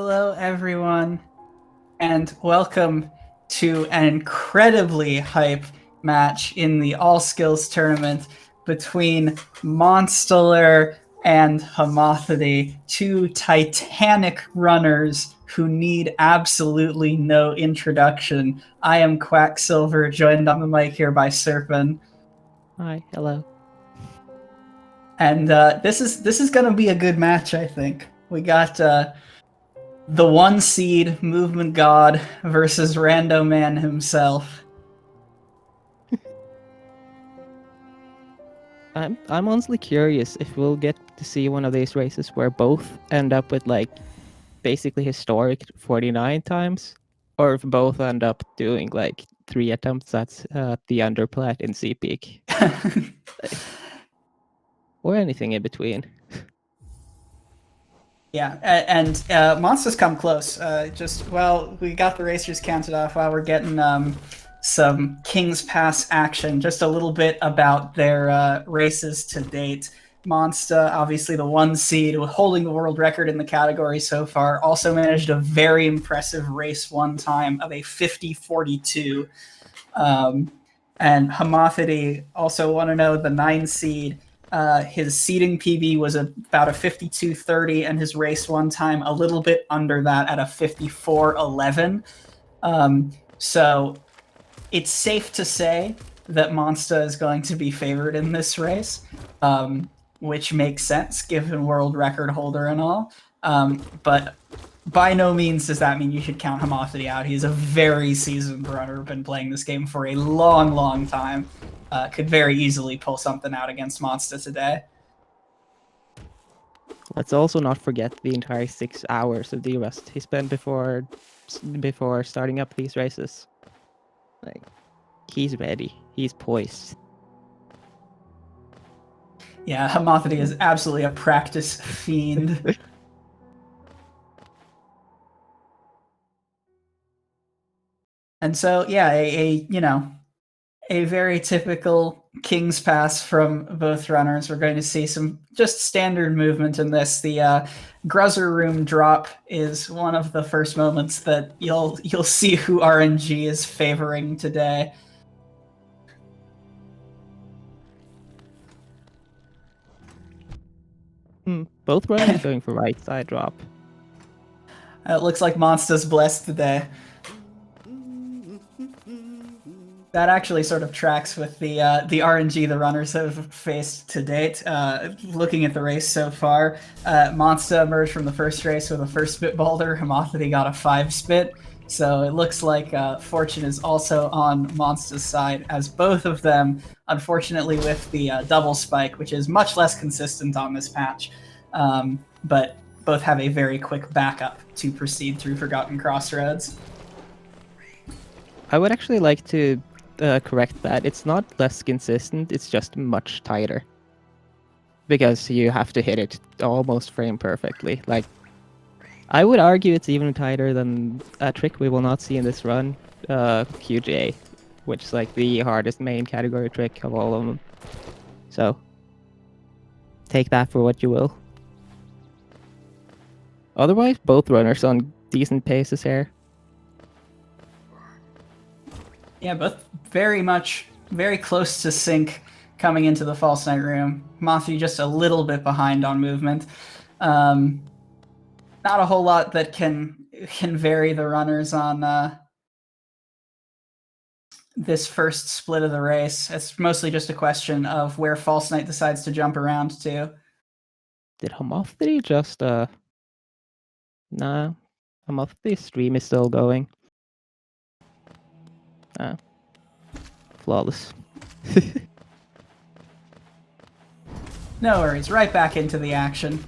Hello, everyone, and welcome to an incredibly hype match in the All Skills tournament between MonStahLer and homothety, two titanic runners who need absolutely no introduction. I am Quacksilver, joined on the mic here by Serpent. Hi, hello. And this is going to be a good match, I think. We got the one seed movement god versus Rando Man himself. I'm honestly curious if we'll get to see one of these races where both end up with like basically historic 49 times, or if both end up doing like 3 attempts at the underplat in C peak, or anything in between. Yeah, and Monsters come close. We got the racers counted off while we're getting some King's Pass action. Just a little bit about their races to date. Monster, obviously the one seed, holding the world record in the category so far, also managed a very impressive race one time of a 50:42. And homothety also want to know the 9 seed. His seeding PB was about a 52:30, and his race one time a little bit under that at a 54:11. So it's safe to say that Monsta is going to be favored in this race, which makes sense given world record holder and all. But by no means does that mean you should count homothety out. He's a very seasoned runner, been playing this game for a long, long time. Could very easily pull something out against Monsta today. Let's also not forget the entire 6 hours of the rest he spent before starting up these races. Like, he's ready. He's poised. Yeah, homothety is absolutely a practice fiend. And so, yeah, a very typical King's Pass from both runners. We're going to see some just standard movement in this. The Gruzzer Room drop is one of the first moments that you'll see who RNG is favoring today. Both runners going for right side drop. It looks like Monsta's blessed today. That actually sort of tracks with the RNG the runners have faced to date. Looking at the race so far, Monsta emerged from the first race with a first spit boulder. Homothety got a 5 spit. So it looks like fortune is also on Monsta's side, as both of them, unfortunately, with the double spike, which is much less consistent on this patch, but both have a very quick backup to proceed through Forgotten Crossroads. I would actually like to correct that. It's not less consistent, it's just much tighter. Because you have to hit it almost frame perfectly. Like, I would argue it's even tighter than a trick we will not see in this run, QJ, which is like the hardest main category trick of all of them. So, take that for what you will. Otherwise, both runners on decent paces here. Yeah, both very close to sync coming into the False Night Room. Matthew just a little bit behind on movement. Not a whole lot that can vary the runners on this first split of the race. It's mostly just a question of where False Night decides to jump around to. Did homothety just, Nah. Homothety's stream is still going. Flawless. No worries, right back into the action.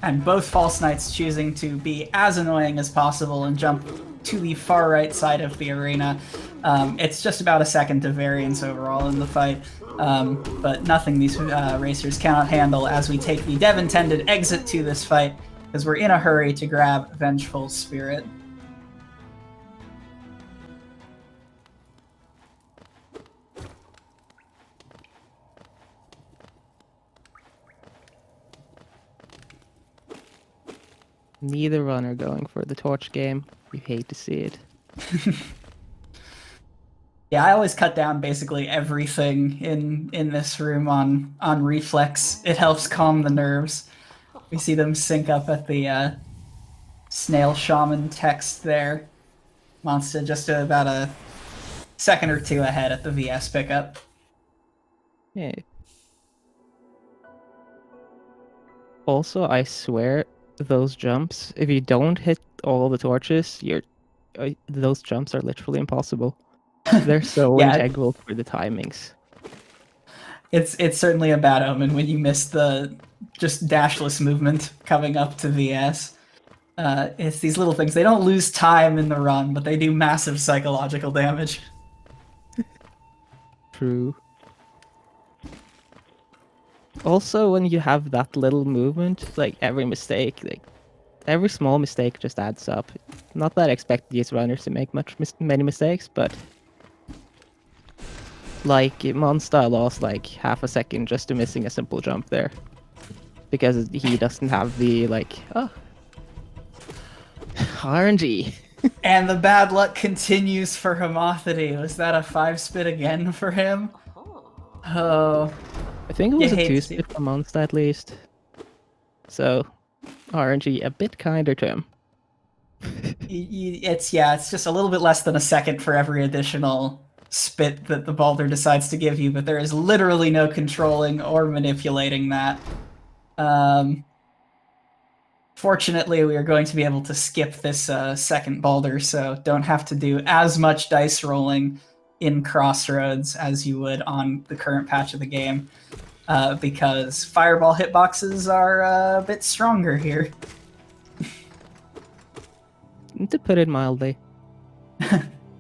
And both False Knights choosing to be as annoying as possible and jump to the far right side of the arena. It's just about a second of variance overall in the fight, but nothing these racers cannot handle as we take the dev intended exit to this fight, because we're in a hurry to grab Vengeful Spirit. Neither runner going for the torch game. You hate to see it. Yeah, I always cut down basically everything in this room on reflex. It helps calm the nerves. We see them sync up at the snail shaman text there. MonStah just about a second or two ahead at the VS pickup. Yeah. Also, I swear, those jumps, if you don't hit all the torches, those jumps are literally impossible. They're so Yeah, integral for the timings. it's certainly a bad omen when you miss the just dashless movement coming up to VS. It's these little things. They don't lose time in the run, but they do massive psychological damage. True. Also, when you have that little movement, like every small mistake just adds up. Not that I expect these runners to make many mistakes, but like MonStah lost like half a second just to missing a simple jump there because he doesn't have the RNG. And the bad luck continues for homothety. Was that a 5-spit again for him? Oh. I think it was You a hate to 2-spit for MonStah at least. So, RNG a bit kinder to him. It's just a little bit less than a second for every additional spit that the Balder decides to give you, but there is literally no controlling or manipulating that. Fortunately, we are going to be able to skip this second Balder, so don't have to do as much dice rolling in Crossroads as you would on the current patch of the game, because fireball hitboxes are a bit stronger here. To put it mildly.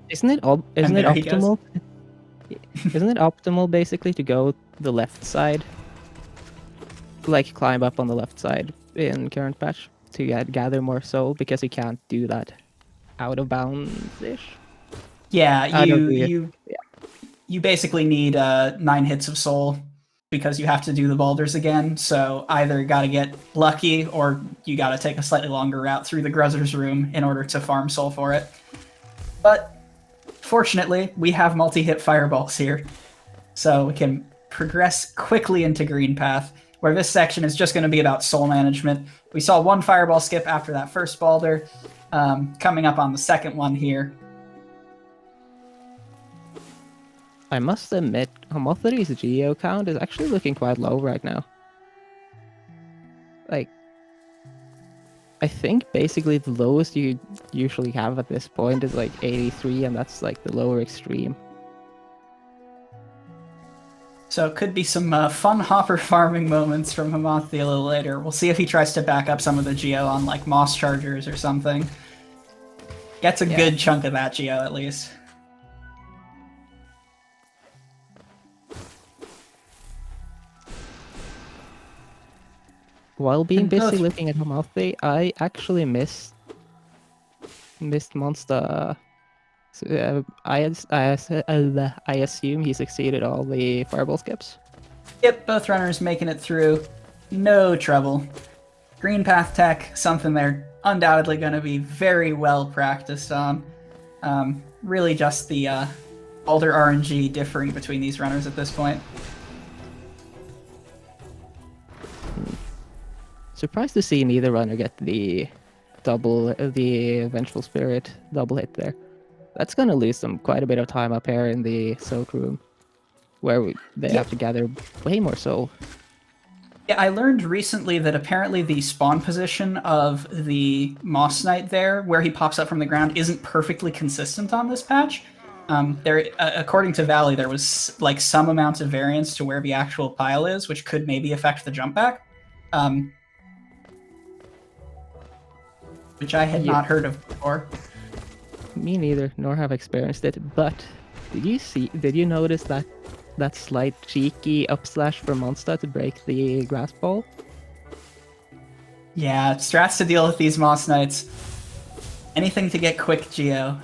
Isn't it optimal? Isn't it optimal basically to go the left side? Like climb up on the left side in current patch to gather more soul, because you can't do that out of bounds-ish? Yeah, you basically need 9 hits of soul because you have to do the boulders again, so either gotta get lucky or you gotta take a slightly longer route through the Gruzzer's room in order to farm soul for it. But fortunately, we have multi-hit fireballs here, so we can progress quickly into Green Path, where this section is just going to be about soul management. We saw one fireball skip after that first Balder, coming up on the second one here. I must admit, Homothety's geo count is actually looking quite low right now. Like, I think basically the lowest you usually have at this point is like 83, and that's like the lower extreme. So it could be some fun hopper farming moments from Homothety a little later. We'll see if he tries to back up some of the geo on like moss chargers or something. Gets a good chunk of that geo at least. While being busy looking at Homothety, I actually missed MonStah. I assume he succeeded all the fireball skips. Yep, both runners making it through. No trouble. Green Path Tech, something they're undoubtedly going to be very well practiced on. Really just the Balder RNG differing between these runners at this point. Surprised to see neither runner get the Vengeful Spirit double hit there. That's gonna lose them quite a bit of time up here in the soak room, where they have to gather way more soul. Yeah, I learned recently that apparently the spawn position of the Moss Knight there, where he pops up from the ground, isn't perfectly consistent on this patch. According to Valley, there was like some amount of variance to where the actual pile is, which could maybe affect the jump back. Which I had not heard of before. Me neither, nor have experienced it. But did you notice that slight cheeky upslash from MonStah to break the grass ball? Yeah, strats to deal with these Moss Knights. Anything to get quick geo.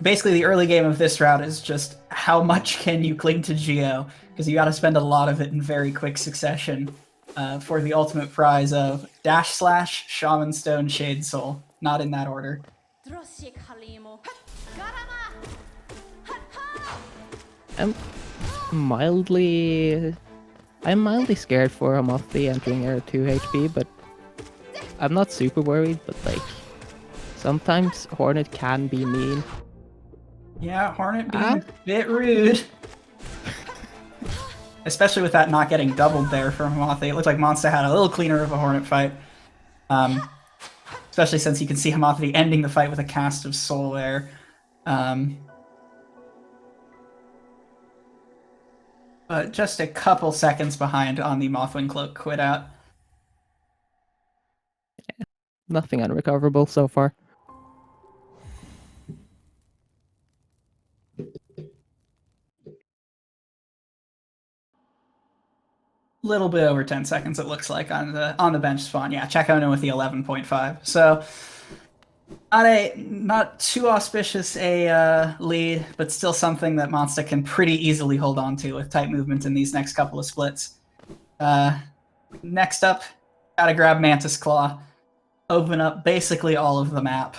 Basically, the early game of this route is just how much can you cling to geo, because you got to spend a lot of it in very quick succession. for the ultimate prize of / Shaman Stone Shade Soul. Not in that order. I'm mildly scared for homothety entering a 2 HP, but I'm not super worried, but like sometimes Hornet can be mean. Yeah, Hornet being a bit rude. Especially with that not getting doubled there from homothety. It looked like MonStah had a little cleaner of a Hornet fight. Especially since you can see homothety ending the fight with a cast of soul there. But just a couple seconds behind on the Mothwing Cloak quit out. Yeah, nothing unrecoverable so far. Little bit over 10 seconds, it looks like, on the bench spawn. Yeah, check out in with the 11.5. So not too auspicious a lead, but still something that MonStah can pretty easily hold on to with tight movement in these next couple of splits. Next up, gotta grab Mantis Claw. Open up basically all of the map.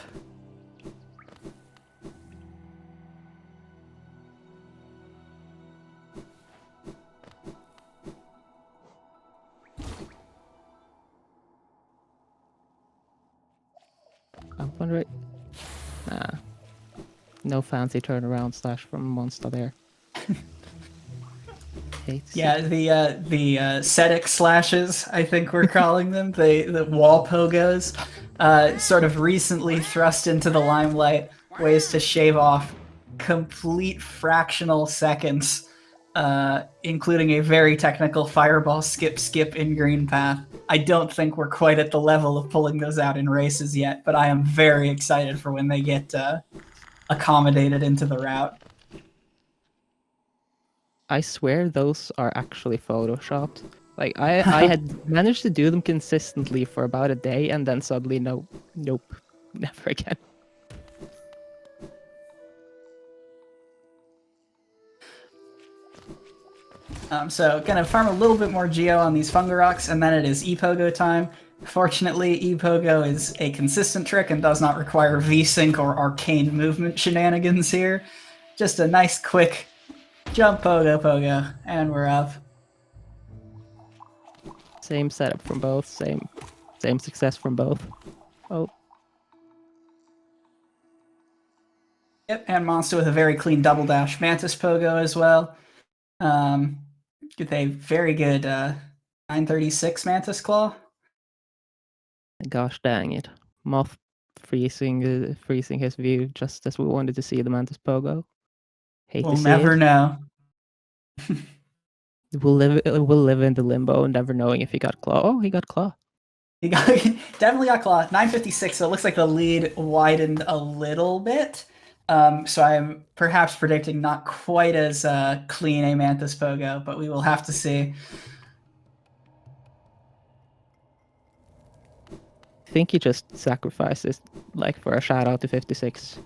Up one right. Nah. No fancy turnaround slash from MonStah there. Yeah, the Sedic slashes, I think we're calling them, the wall pogos, sort of recently thrust into the limelight, ways to shave off complete fractional seconds, including a very technical fireball skip in green path. I don't think we're quite at the level of pulling those out in races yet, but I am very excited for when they get accommodated into the route. I swear those are actually photoshopped. Like I had managed to do them consistently for about a day, and then suddenly nope, never again. So gonna farm a little bit more Geo on these Fungaroks, and then it is Epogo time. Fortunately, Epogo is a consistent trick and does not require V-Sync or arcane movement shenanigans here. Just a nice quick jump Pogo, and we're up. Same setup from both, same success from both. Oh. Yep, and MonStah with a very clean double dash Mantis Pogo as well. With a very good 936 Mantis Claw. Gosh dang it. Moth freezing his view just as we wanted to see the Mantis Pogo. Hate we'll to see never it. know. We'll live in the limbo, never knowing if he got Claw. Oh, he got Claw. He definitely got Claw. 956, so it looks like the lead widened a little bit. So I'm perhaps predicting not quite as clean a Mantis Pogo, but we will have to see. I think he just sacrifices, like, for a shout out to 56.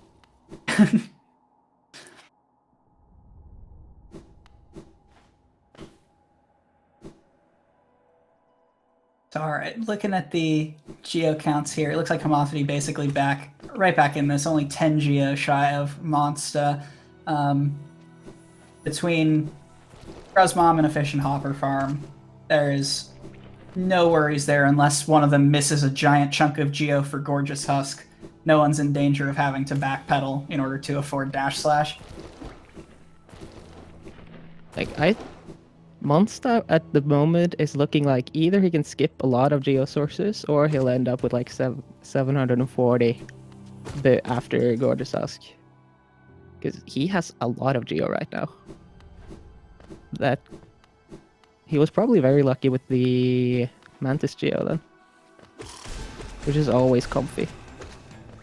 All right, looking at the Geo counts here, it looks like homothety basically right back in this, only 10 Geo shy of MonStah. Between Gruzmom and Efficient Hopper Farm, there is no worries there unless one of them misses a giant chunk of Geo for Gorgeous Husk. No one's in danger of having to backpedal in order to afford dash slash. Like, MonStah at the moment is looking like either he can skip a lot of Geo sources or he'll end up with like 740 after Gorgeous Husk. Because he has a lot of Geo right now. That he was probably very lucky with the Mantis Geo then. Which is always comfy.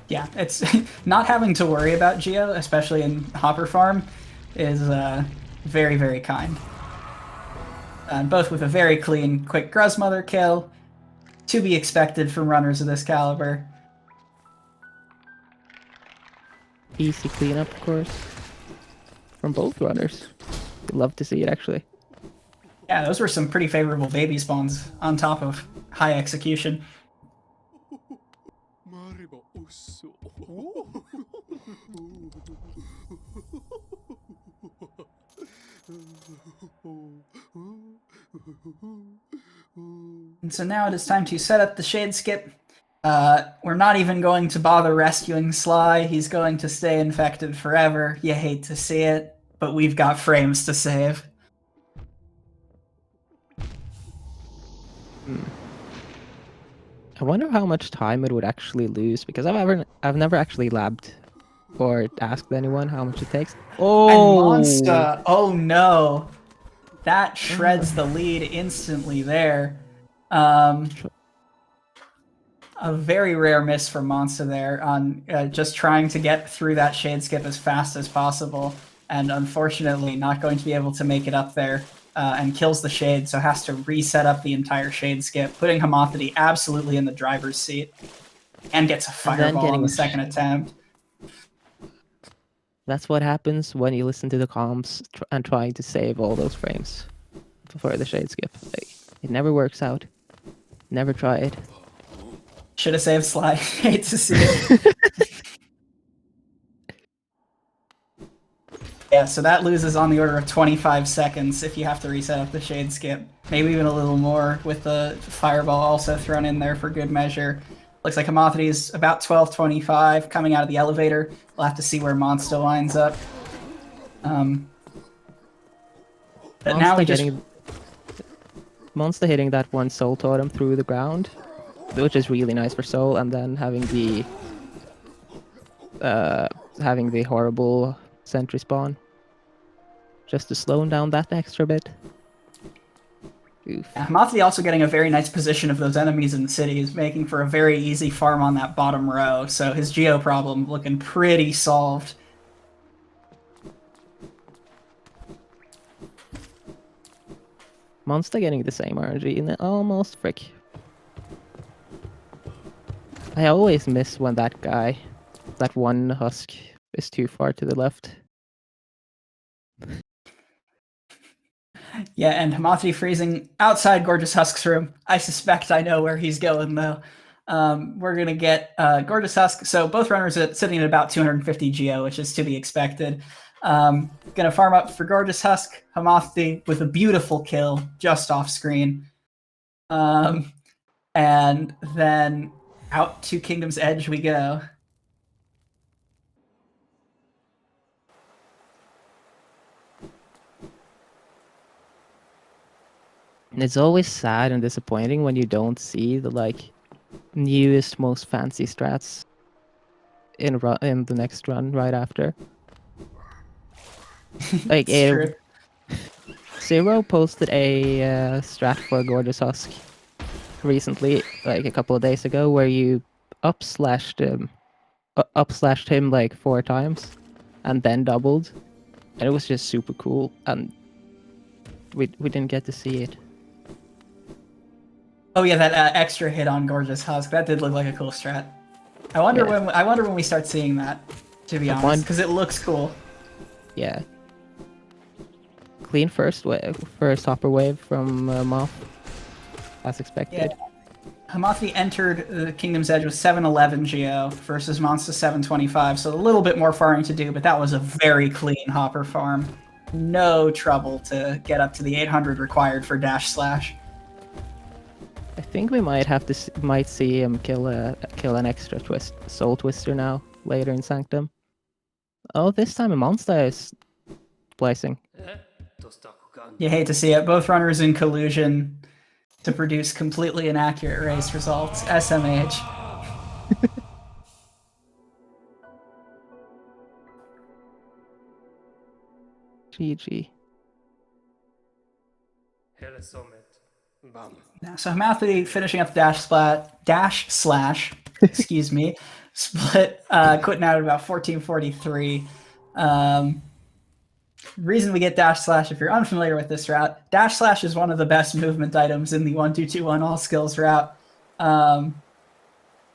Yeah, it's not having to worry about Geo, especially in Hopper Farm, is very, very kind. Both with a very clean, quick Gruzmother kill, to be expected from runners of this caliber. Easy cleanup, of course, from both runners. We'd love to see it, actually. Yeah, those were some pretty favorable baby spawns on top of high execution. And so now it is time to set up the Shade Skip. We're not even going to bother rescuing Sly. He's going to stay infected forever. You hate to see it, but we've got frames to save. I wonder how much time it would actually lose, because I've never actually labbed or asked anyone how much it takes. Oh, And Monsta, oh no, that shreds the lead instantly there. A very rare miss from Monsta there on just trying to get through that Shade Skip as fast as possible, and unfortunately not going to be able to make it up there, and kills the Shade, so has to reset up the entire Shade Skip, putting homothety absolutely in the driver's seat, and gets a fireball on the second attempt. That's what happens when you listen to the comms and trying to save all those frames for the Shade Skip. It never works out. Never try it. Should have saved Sly. Hate to see it. Yeah, so that loses on the order of 25 seconds if you have to reset up the Shade Skip. Maybe even a little more with the fireball also thrown in there for good measure. Looks like homothety is about 12:25 coming out of the elevator. We'll have to see where Monsta lines up. But now we just... Monsta hitting that one soul totem through the ground, which is really nice for soul, and then having the horrible sentry spawn just to slow him down that extra bit. Oof. Homothety also getting a very nice position of those enemies in the city is making for a very easy farm on that bottom row, so his geo problem looking pretty solved. Monsta getting the same RNG in it, almost frick. I always miss when that one husk is too far to the left. Yeah, and homothety freezing outside Gorgeous Husk's room. I suspect I know where he's going, though. We're going to get Gorgeous Husk. So both runners are sitting at about 250 geo, which is to be expected. Going to farm up for Gorgeous Husk, homothety with a beautiful kill just off screen. And then out to Kingdom's Edge we go. It's always sad and disappointing when you don't see the newest, most fancy strats in the next run right after. Zero posted a strat for Gorgeous Husk recently, like a couple of days ago, where you up-slashed him like 4 times and then doubled, and it was just super cool, and we didn't get to see it. Oh yeah, that extra hit on Gorgeous Husk, that did look like a cool strat. I wonder when we start seeing that, to be honest, because it looks cool. Yeah. Clean first hopper wave from Moth, as expected. Yeah. Homothety entered the Kingdom's Edge with 711 geo versus Monsta 725, so a little bit more farming to do, but that was a very clean hopper farm. No trouble to get up to the 800 required for dash slash. I think we might see him kill an extra soul twister now later in Sanctum. Oh, this time a Monsta is placing. You hate to see it. Both runners in collusion to produce completely inaccurate race results. SMH. GG. So homothety finishing up the dash slash, excuse me, split, quitting out at about 1443. Reason we get dash slash, if you're unfamiliar with this route, dash slash is one of the best movement items in the 1-2-2-1 all skills route,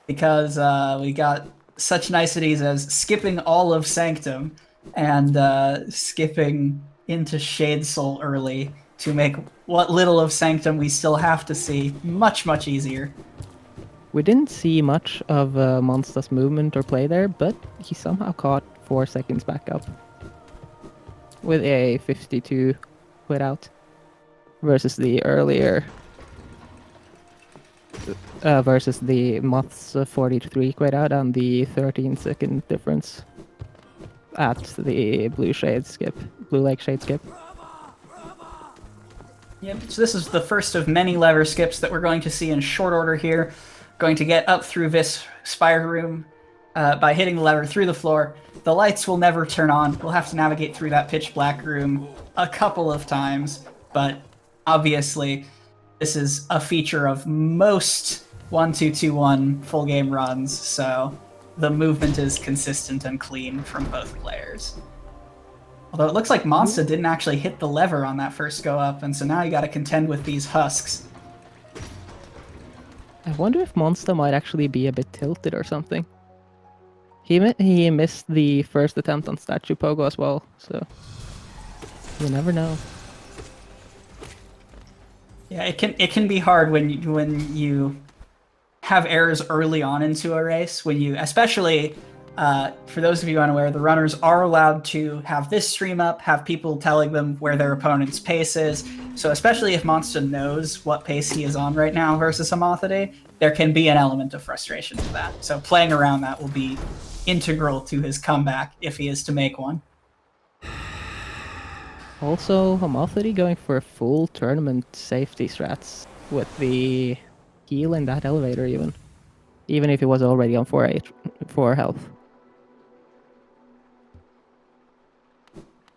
because we got such niceties as skipping all of Sanctum and skipping into Shade Soul early to make what little of Sanctum we still have to see much, much easier. We didn't see much of MonStah's movement or play there, but he somehow caught 4 seconds back up with a 52 quit out versus the earlier versus the Moth's 43 quit out and the 13-second difference at the blue lake shade skip. Yep, so this is the first of many lever skips that we're going to see in short order here. Going to get up through this spire room by hitting the lever through the floor. The lights will never turn on. We'll have to navigate through that pitch black room a couple of times, but obviously this is a feature of most 1-2-2-1 full game runs, so the movement is consistent and clean from both players. Although it looks like MonStah didn't actually hit the lever on that first go up, and so now you got to contend with these husks. I wonder if MonStah might actually be a bit tilted or something. He missed the first attempt on Statue Pogo as well, so you never know. Yeah, it can be hard when you have errors early on into a race. When you, especially for those of you unaware, the runners are allowed to have this stream up, have people telling them where their opponent's pace is. So especially if MonStah knows what pace he is on right now versus homothety, there can be an element of frustration with that. So playing around that will be integral to his comeback if he is to make one. Also, homothety going for full tournament safety strats with the heal in that elevator even if he was already on 4 health.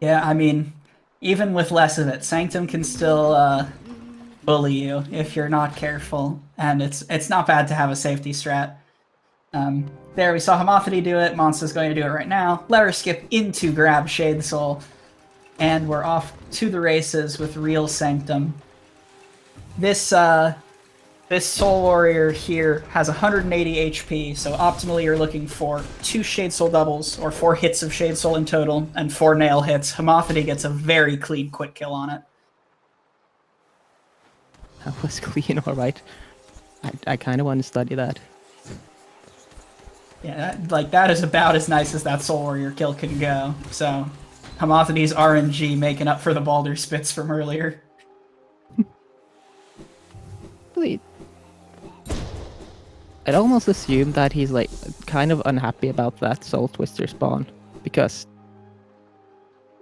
Yeah, I mean, even with less of it, Sanctum can still bully you if you're not careful, and it's not bad to have a safety strat. There, we saw homothety do it. MonStah's going to do it right now. Lever skip into grab Shade Soul, and we're off to the races with real Sanctum. This Soul Warrior here has 180 HP, so optimally you're looking for 2 Shade Soul doubles, or 4 hits of Shade Soul in total, and 4 nail hits. Homothety gets a very clean quick kill on it. That was clean, alright. I kind of want to study that. Yeah, that is about as nice as that Soul Warrior kill can go. So, Homothety's RNG making up for the Baldur Spits from earlier. Really, I'd almost assume that he's like kind of unhappy about that Soul Twister spawn, because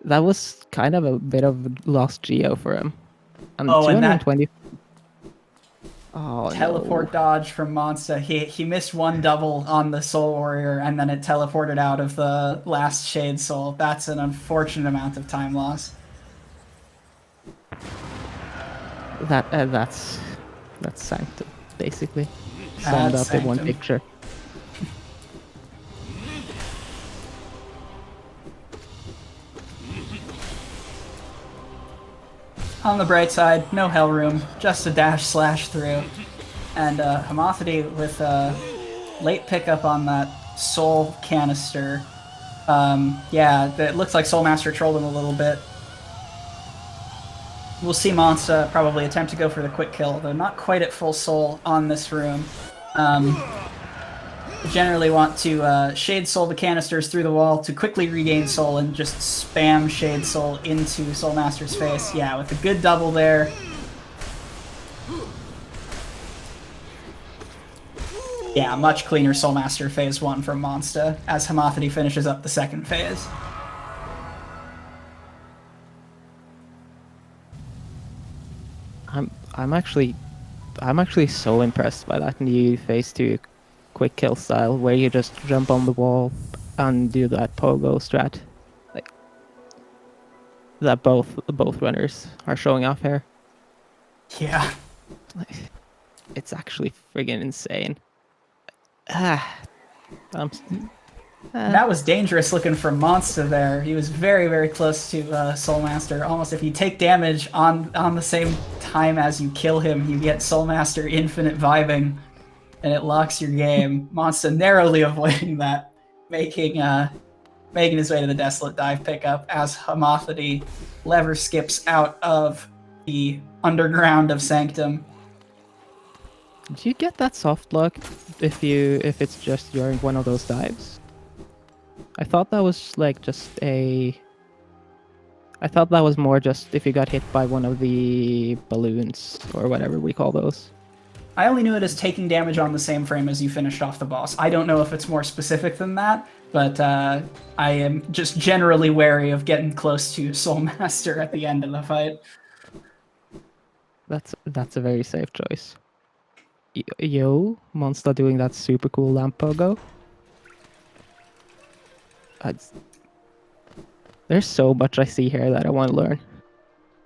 that was kind of a bit of lost geo for him. And 220. Oh, teleport no. dodge from MonStah. He missed one double on the Soul Warrior, and then it teleported out of the last Shade Soul. That's an unfortunate amount of time loss. That's Sanctum, basically. Summed up in one picture. On the bright side, no hell room, just a dash slash through. And homothety with a late pickup on that Soul canister. Yeah, it looks like Soulmaster trolled him a little bit. We'll see MonStah probably attempt to go for the quick kill, though not quite at full soul on this room. Generally want to Shade Soul the canisters through the wall to quickly regain soul and just spam Shade Soul into Soulmaster's face. Yeah, with a good double there. Yeah, much cleaner Soulmaster phase 1 from MonStah as homothety finishes up the second phase. I'm actually so impressed by that new phase 2 quick kill style where you just jump on the wall and do that pogo strat. Like that both runners are showing off here. Yeah. Like, it's actually friggin' insane. That was dangerous looking for MonStah there. He was very, very close to Soulmaster. Almost if you take damage on the same time as you kill him, you get Soulmaster infinite vibing, and it locks your game. MonStah narrowly avoiding that, making his way to the Desolate Dive pickup as homothety lever skips out of the underground of Sanctum. Do you get that soft lock if it's just during one of those dives? I thought that was like just a. I thought that was more just if you got hit by one of the balloons or whatever we call those. I only knew it as taking damage on the same frame as you finished off the boss. I don't know if it's more specific than that, but I am just generally wary of getting close to Soul Master at the end of the fight. That's a very safe choice. Yo, Monster doing that super cool lamp pogo. There's so much I see here that I want to learn.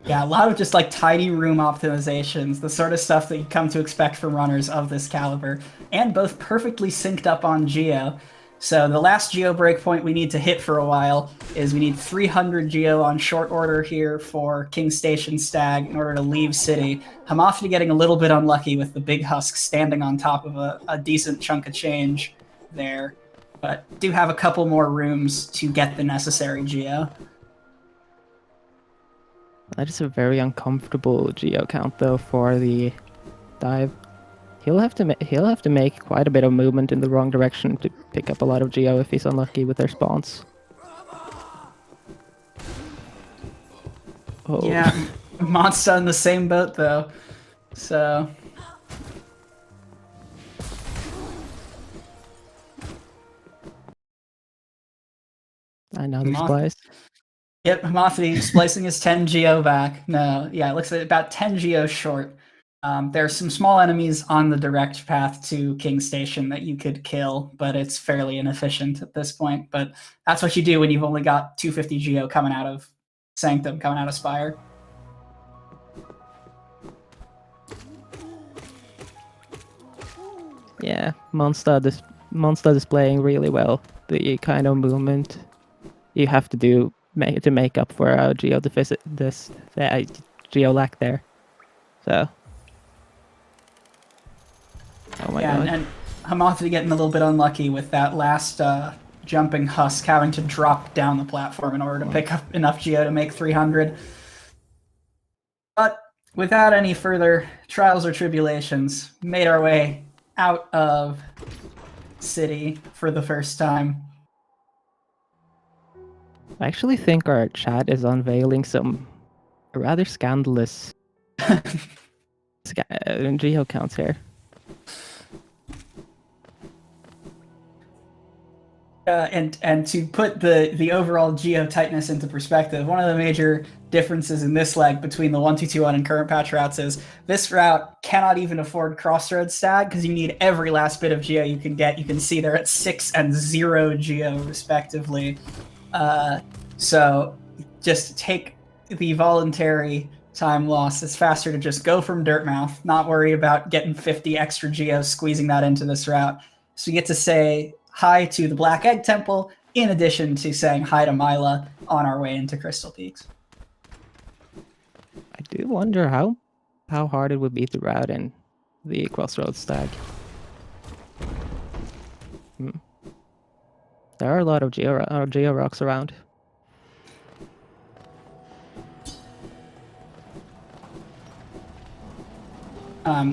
Yeah, a lot of just like tidy room optimizations, the sort of stuff that you come to expect from runners of this caliber, and both perfectly synced up on Geo. So the last Geo breakpoint we need to hit for a while is we need 300 Geo on short order here for King Station Stag in order to leave City. Homothety getting a little bit unlucky with the big husk standing on top of a decent chunk of change there, but do have a couple more rooms to get the necessary Geo. That is a very uncomfortable Geo count though for the dive. He'll have to make quite a bit of movement in the wrong direction to pick up a lot of Geo if he's unlucky with their spawns. Oh. Yeah, Monster in the same boat though, so. Another splice. Yep, Homothety splicing his 10 Geo back. No, yeah, it looks like about 10 Geo short. There are some small enemies on the direct path to King Station that you could kill, but it's fairly inefficient at this point. But that's what you do when you've only got 250 Geo coming out of Sanctum, coming out of Spire. Yeah, Monster displaying really well the kind of movement you have to do to make up for a Geo deficit, Geo lack there. So. Oh my god. And Homothety getting a little bit unlucky with that last jumping husk, having to drop down the platform in order to pick up enough Geo to make 300. But without any further trials or tribulations, made our way out of City for the first time. I actually think our chat is unveiling some rather scandalous Geo counts here. And to put the overall Geo tightness into perspective, one of the major differences in this leg between the 1221 and current patch routes is this route cannot even afford Crossroads Stag because you need every last bit of Geo you can get. You can see they're at 6 and 0 Geo respectively. So just take the voluntary time loss. It's faster to just go from Dirtmouth, not worry about getting 50 extra Geo, squeezing that into this route. So you get to say hi to the Black Egg Temple, in addition to saying hi to Mila on our way into Crystal Peaks. I do wonder how hard it would be to route in the Crossroads Stag. There are a lot of Geo rocks around.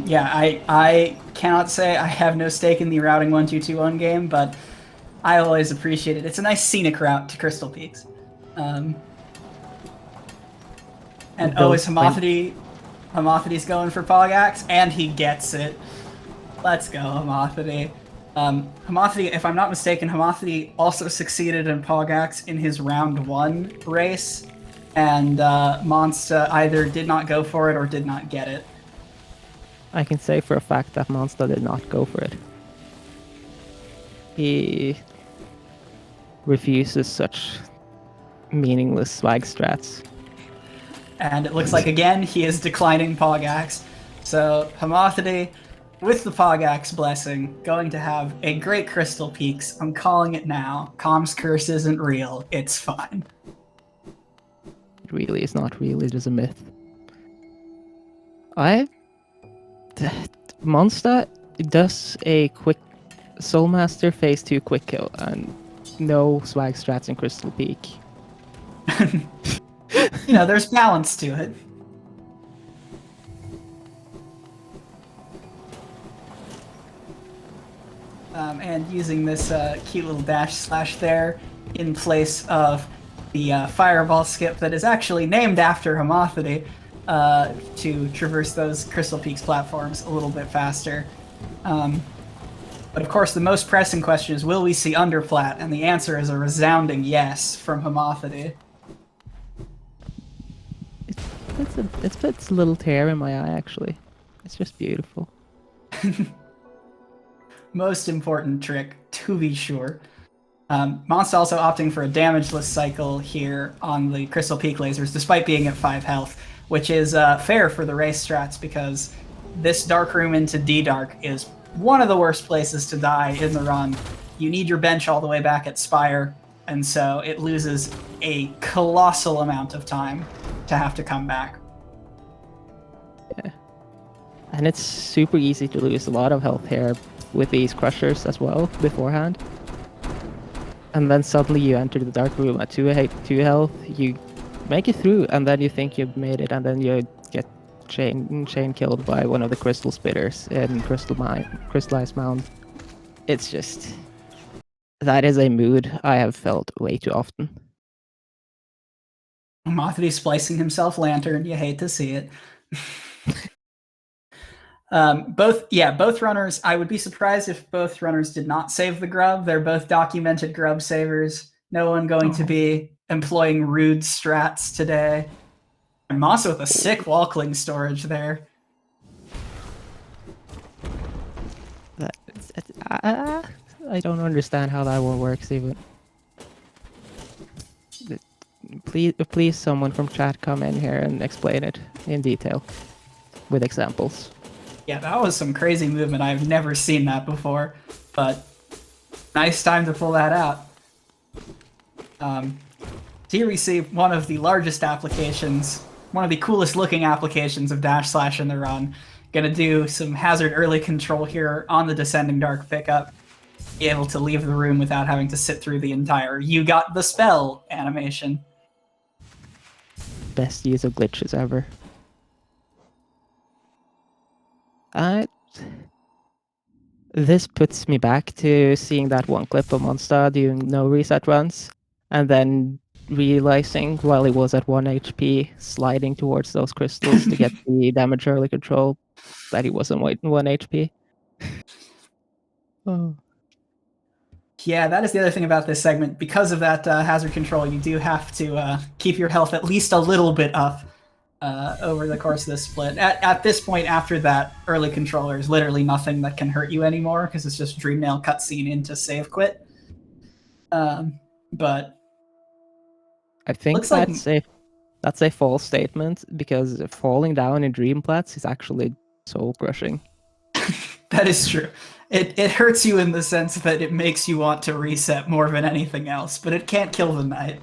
Yeah, I cannot say I have no stake in the routing 1221 game, but I always appreciate it. It's a nice scenic route to Crystal Peaks. And is Homothety's going for Pogax, and he gets it. Let's go, Homothety. Homothety, if I'm not mistaken, Homothety also succeeded in Pogax in his round 1 race, and Monsta either did not go for it or did not get it. I can say for a fact that Monster did not go for it. He refuses such meaningless swag strats. And it looks like, again, he is declining Pogax. So, Homothety, with the Pogax blessing, going to have a great Crystal Peaks. I'm calling it now. Com's curse isn't real. It's fine. It really is not real. It is a myth. Monster does a quick Soulmaster phase 2 quick kill and no swag strats in Crystal Peak. There's balance to it. and using this cute little dash slash there in place of the fireball skip that is actually named after homothety to traverse those Crystal Peaks platforms a little bit faster. But of course, the most pressing question is, will we see underplat? And the answer is a resounding yes from homothety. It puts a little tear in my eye, actually. It's just beautiful. Most important trick, to be sure. Monster also opting for a damageless cycle here on the Crystal Peak lasers, despite being at 5 health, which is fair for the race strats, because this Dark Room into D-Dark is one of the worst places to die in the run. You need your bench all the way back at Spire, and so it loses a colossal amount of time to have to come back. Yeah. And it's super easy to lose a lot of health here with these crushers as well beforehand. And then suddenly you enter the Dark Room at 2 health, you make it through, and then you think you've made it, and then you get chain killed by one of the crystal spitters in Crystallized Mound. It's just... that is a mood I have felt way too often. Homothety splicing himself Lantern, you hate to see it. Both runners, I would be surprised if both runners did not save the grub. They're both documented grub savers. No one going to be employing rude strats today. And Masa with a sick wall-cling storage there. I don't understand how that one works even. Please someone from chat come in here and explain it in detail with examples. Yeah, that was some crazy movement. I've never seen that before, but nice time to pull that out. Here we see one of the largest applications, one of the coolest looking applications of dash slash in the run. Gonna do some hazard early control here on the Descending Dark pickup. Be able to leave the room without having to sit through the entire "you got the spell" animation. Best use of glitches ever. This puts me back to seeing that one clip of MonStah doing no reset runs, and then realizing while he was at 1 HP, sliding towards those crystals to get the damage early control, that he wasn't waiting 1 HP. Oh. Yeah, that is the other thing about this segment. Because of that hazard control, you do have to keep your health at least a little bit up over the course of this split. At this point, after that early control, there's literally nothing that can hurt you anymore, because it's just Dreamnail cutscene into save quit. But I think that's a false statement, because falling down in Dreamplats is actually soul crushing. That is true. It hurts you in the sense that it makes you want to reset more than anything else, but it can't kill the knight.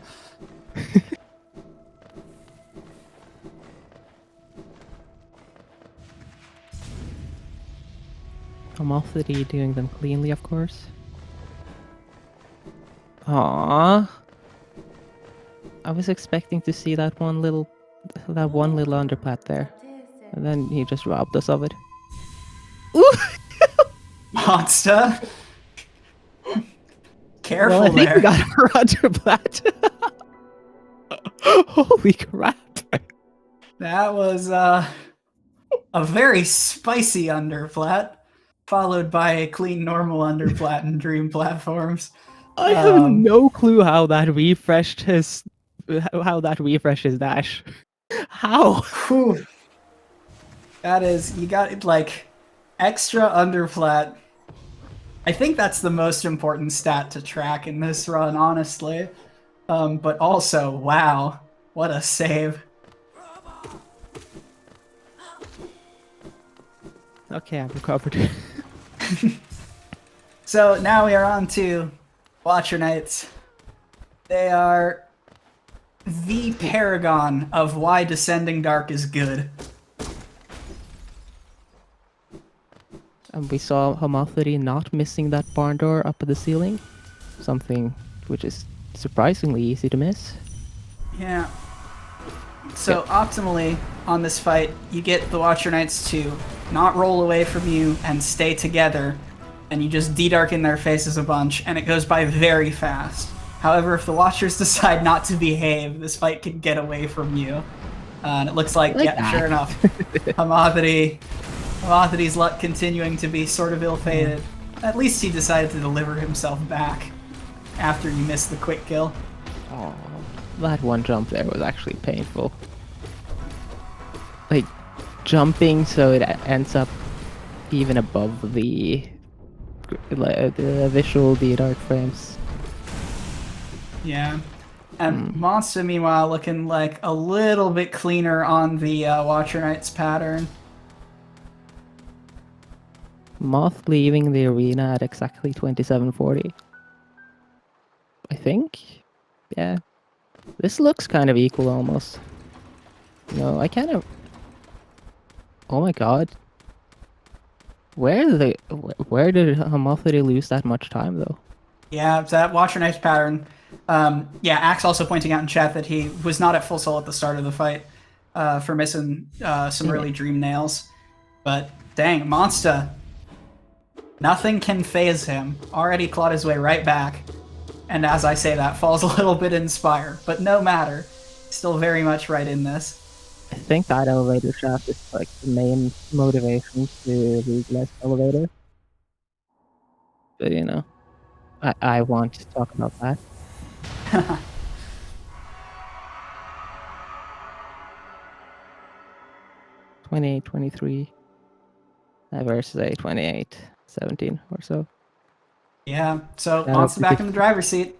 Homothety doing them cleanly, of course. Aww. I was expecting to see that one little underplat there, and then he just robbed us of it. Ooh! Monster! Careful well, I think there. We got a underplat. Holy crap! That was a very spicy underplat, followed by a clean normal underplat in Dream platforms. I have no clue how that refreshed his dash. How? Whew. That is, you got like extra underplat. I think that's the most important stat to track in this run, honestly. But also, wow, what a save. Okay, I'm recovered. So now we are on to Watcher Knights. They are the paragon of why Descending Dark is good. And we saw Homothety not missing that barn door up at the ceiling. Something which is surprisingly easy to miss. Yeah. So optimally on this fight, you get the Watcher Knights to not roll away from you and stay together and you just de-dark in their faces a bunch, and it goes by very fast. However, if the Watchers decide not to behave, this fight can get away from you. And it looks like, yeah, that. sure enough, Homothety's luck continuing to be sort of ill-fated. At least he decided to deliver himself back after you missed the quick kill. Oh, that one jump there was actually painful. Like, jumping so it ends up even above the visual D-Dark frames. Yeah. And MonStah, meanwhile, looking like a little bit cleaner on the Watcher Knights pattern. Moth leaving the arena at exactly 2740. I think? Yeah. This looks kind of equal almost. No, I kind of... Oh my god. Where did Homothety lose that much time though? Yeah, it's that Watcher Knights pattern. Yeah, Axe also pointing out in chat that he was not at full soul at the start of the fight for missing some early dream nails. But dang, MonStah, nothing can phase him. Already clawed his way right back. And as I say that, falls a little bit inspired. But no matter, still very much right in this. I think that elevator shaft is like the main motivation to legalize elevator. But you know, I want to talk about that. 28-23 versus a 28-17 or so. Yeah, so MonStah back in the driver's seat.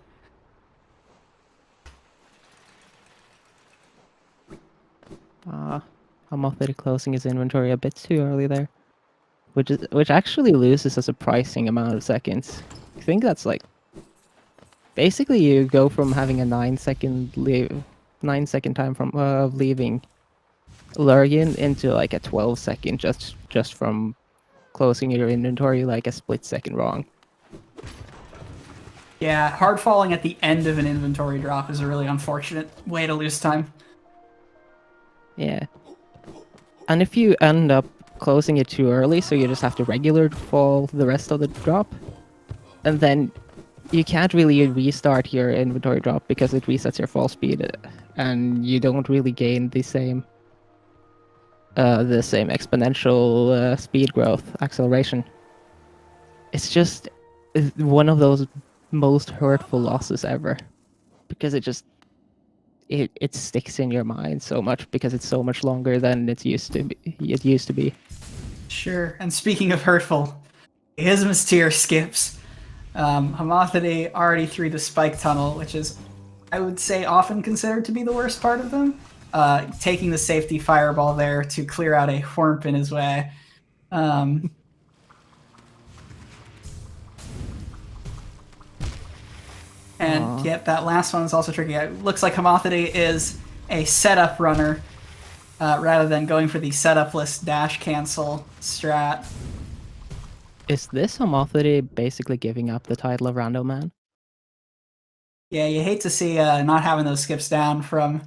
Homothety closing his inventory a bit too early there, which actually loses us a surprising amount of seconds. I think that's like basically you go from having a 9-second time from leaving Lurgan into like a 12-second just from closing your inventory like a split second wrong. Yeah, hard falling at the end of an inventory drop is a really unfortunate way to lose time. Yeah. And if you end up closing it too early, so you just have to regular fall the rest of the drop, and then you can't really restart your inventory drop because it resets your fall speed, and you don't really gain the same exponential speed growth acceleration. It's just one of those most hurtful losses ever, because it sticks in your mind so much because it's so much longer than it used to be. Sure. And speaking of hurtful, Isma's tier skips. Homothety already through the spike tunnel, which is, I would say, often considered to be the worst part of them. Taking the safety fireball there to clear out a whorp in his way. And yep, that last one is also tricky. It looks like Homothety is a setup runner rather than going for the setupless dash cancel strat. Is this Homothety basically giving up the title of Rando Man? Yeah, you hate to see not having those skips down from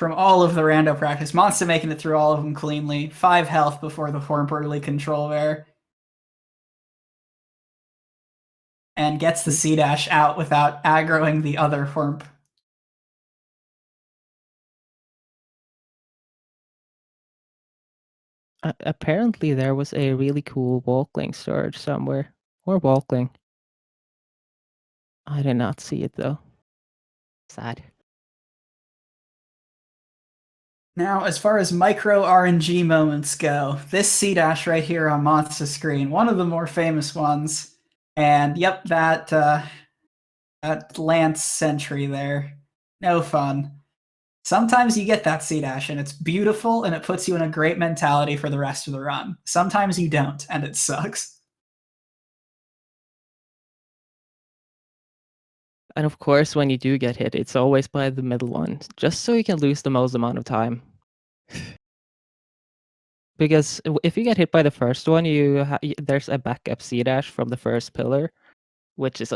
all of the rando practice. MonStah making it through all of them cleanly. 5 health before the Whorp early control there. And gets the C-dash out without aggroing the other Whorp. Apparently there was a really cool walkling storage somewhere. Or walkling. I did not see it though. Sad. Now, as far as micro RNG moments go, this C-dash right here on MonStah's screen, one of the more famous ones. And yep, that Lance sentry there. No fun. Sometimes you get that C-dash and it's beautiful and it puts you in a great mentality for the rest of the run. Sometimes you don't and it sucks. And of course, when you do get hit, it's always by the middle one, just so you can lose the most amount of time. Because if you get hit by the first one, there's a backup C-dash from the first pillar, which is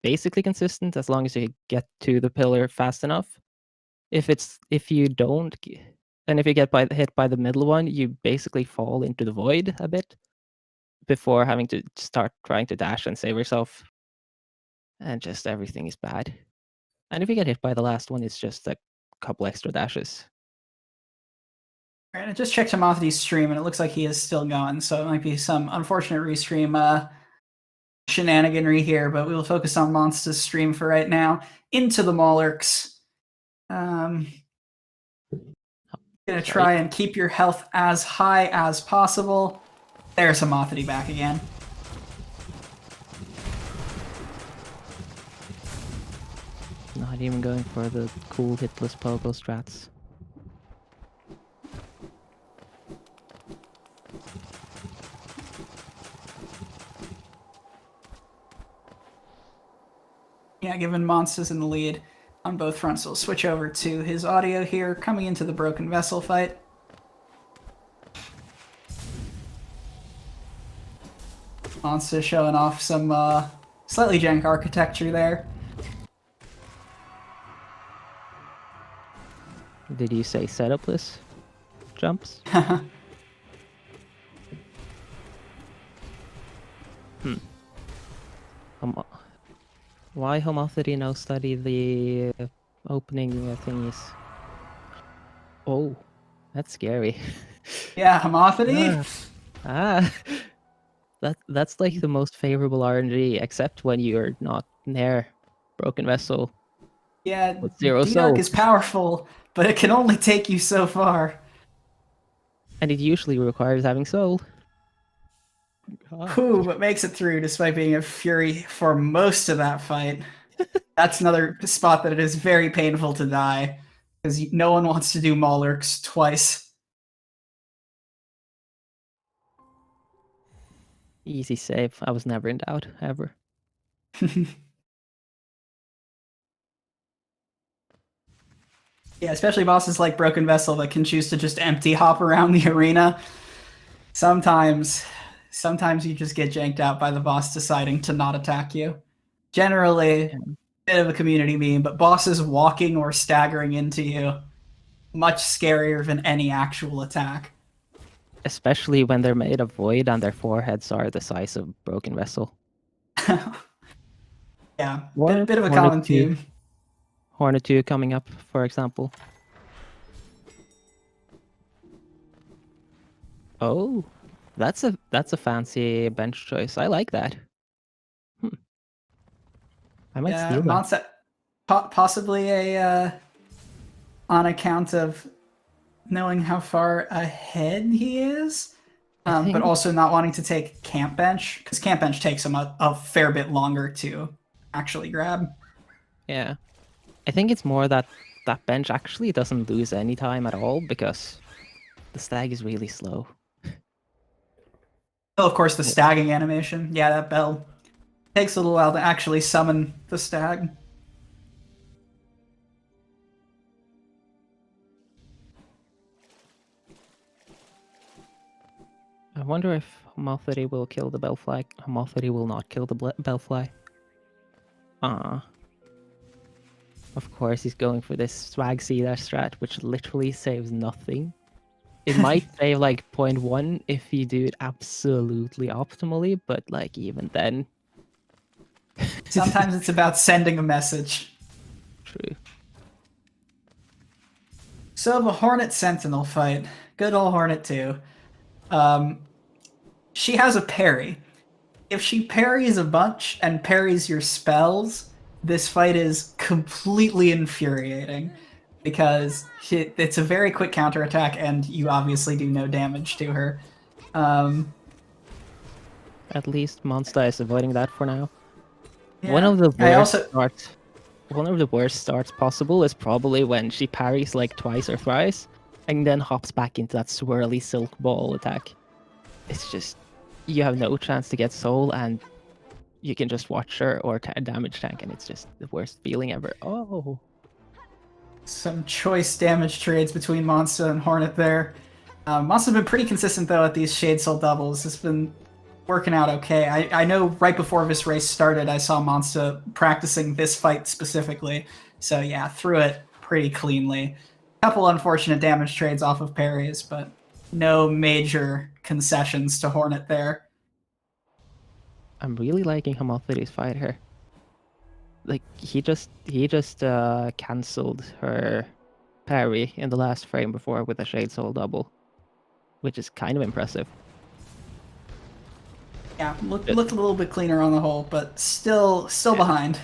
basically consistent as long as you get to the pillar fast enough. If you don't, and if you get hit by the middle one, you basically fall into the void a bit. before having to start trying to dash and save yourself. And just everything is bad. And if you get hit by the last one, it's just a couple extra dashes. Alright, I just checked Homothety's stream, and it looks like he is still going, so it might be some unfortunate restream shenaniganry here, but we will focus on MonStah's stream for right now. Into the Maulurks. Gonna try and keep your health as high as possible. There's Homothety back again. Not even going for the cool hitless pogo strats. Yeah, given MonStah's in the lead on both fronts, we'll switch over to his audio here, coming into the Broken Vessel fight. MonStah showing off some slightly jank architecture there. Did you say setupless jumps? Why Homothety now study the opening thingies? Oh, that's scary. Yeah, Homothety? That's like the most favorable RNG, except when you're not near Broken Vessel. Yeah, with 0 D-Arc soul. is powerful, but it can only take you so far. And it usually requires having soul. Whew, but makes it through despite being a Fury for most of that fight. That's another spot that it is very painful to die, because no one wants to do Maulurks twice. Easy save. I was never in doubt, ever. Yeah, especially bosses like Broken Vessel that can choose to just empty hop around the arena. Sometimes you just get janked out by the boss deciding to not attack you. Generally, a bit of a community meme, but bosses walking or staggering into you, much scarier than any actual attack. Especially when they're made of void and their foreheads are the size of Broken Vessel. Yeah, bit of a common theme. Hornet 2 coming up, for example. Oh, that's a fancy bench choice. I like that. I might steal that. Possibly a on account of knowing how far ahead he is, but also not wanting to take Camp Bench, because Camp Bench takes him a fair bit longer to actually grab. Yeah. I think it's more that that bench actually doesn't lose any time at all, because the stag is really slow. Oh, of course, the stagging animation. Yeah, that bell takes a little while to actually summon the stag. I wonder if Homothety will kill the Bellfly. Homothety will not kill the Bellfly. Of course, he's going for this swag C-dash strat, which literally saves nothing. It might save like 0.1 if you do it absolutely optimally, but like even then. Sometimes it's about sending a message. True. So the Hornet Sentinel fight. Good old Hornet 2. She has a parry. If she parries a bunch and parries your spells, this fight is completely infuriating, because it's a very quick counterattack and you obviously do no damage to her. At least MonStah is avoiding that for now. Yeah. One of the worst starts possible is probably when she parries like twice or thrice and then hops back into that swirly silk ball attack. It's just, you have no chance to get soul and you can just watch her or damage tank, and it's just the worst feeling ever. Oh. Some choice damage trades between MonStah and Hornet there. MonStah's been pretty consistent though at these Shade Soul doubles. It's been working out okay. I know right before this race started, I saw MonStah practicing this fight specifically. So yeah, threw it pretty cleanly. Couple unfortunate damage trades off of parries, but no major concessions to Hornet there. I'm really liking Homothety's fight here. Like he just cancelled her parry in the last frame before with a Shade Soul double, which is kind of impressive. Yeah, looked a little bit cleaner on the whole, but still behind.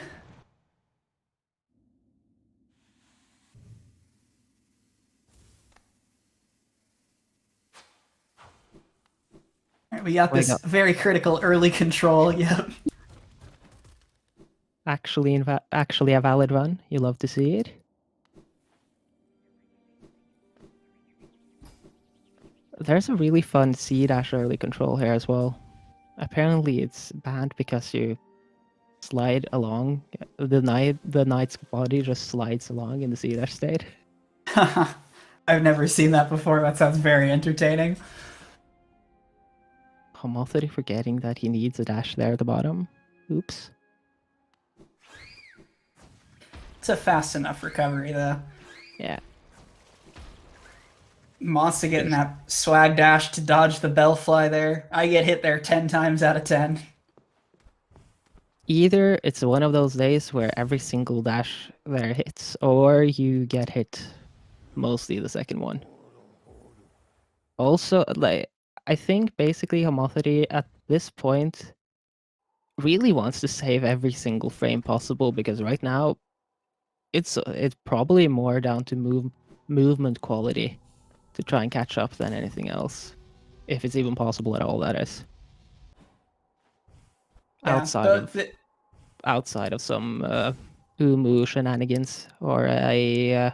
We got this very critical early control. Yep. Actually a valid run. You love to see it. There's a really fun C-dash early control here as well. Apparently it's banned because you slide along. The knight's body just slides along in the C-dash state. I've never seen that before. That sounds very entertaining. Homothety forgetting that he needs a dash there at the bottom. Oops. It's a fast enough recovery, though. Yeah. MonStah getting that swag dash to dodge the bellfly there. I get hit there 10 times out of 10. Either it's one of those days where every single dash there hits, or you get hit mostly the second one. Also, like, I think basically Homothety at this point really wants to save every single frame possible, because right now it's probably more down to movement quality to try and catch up than anything else, if it's even possible at all. That is, Yeah, outside of some Umu shenanigans or a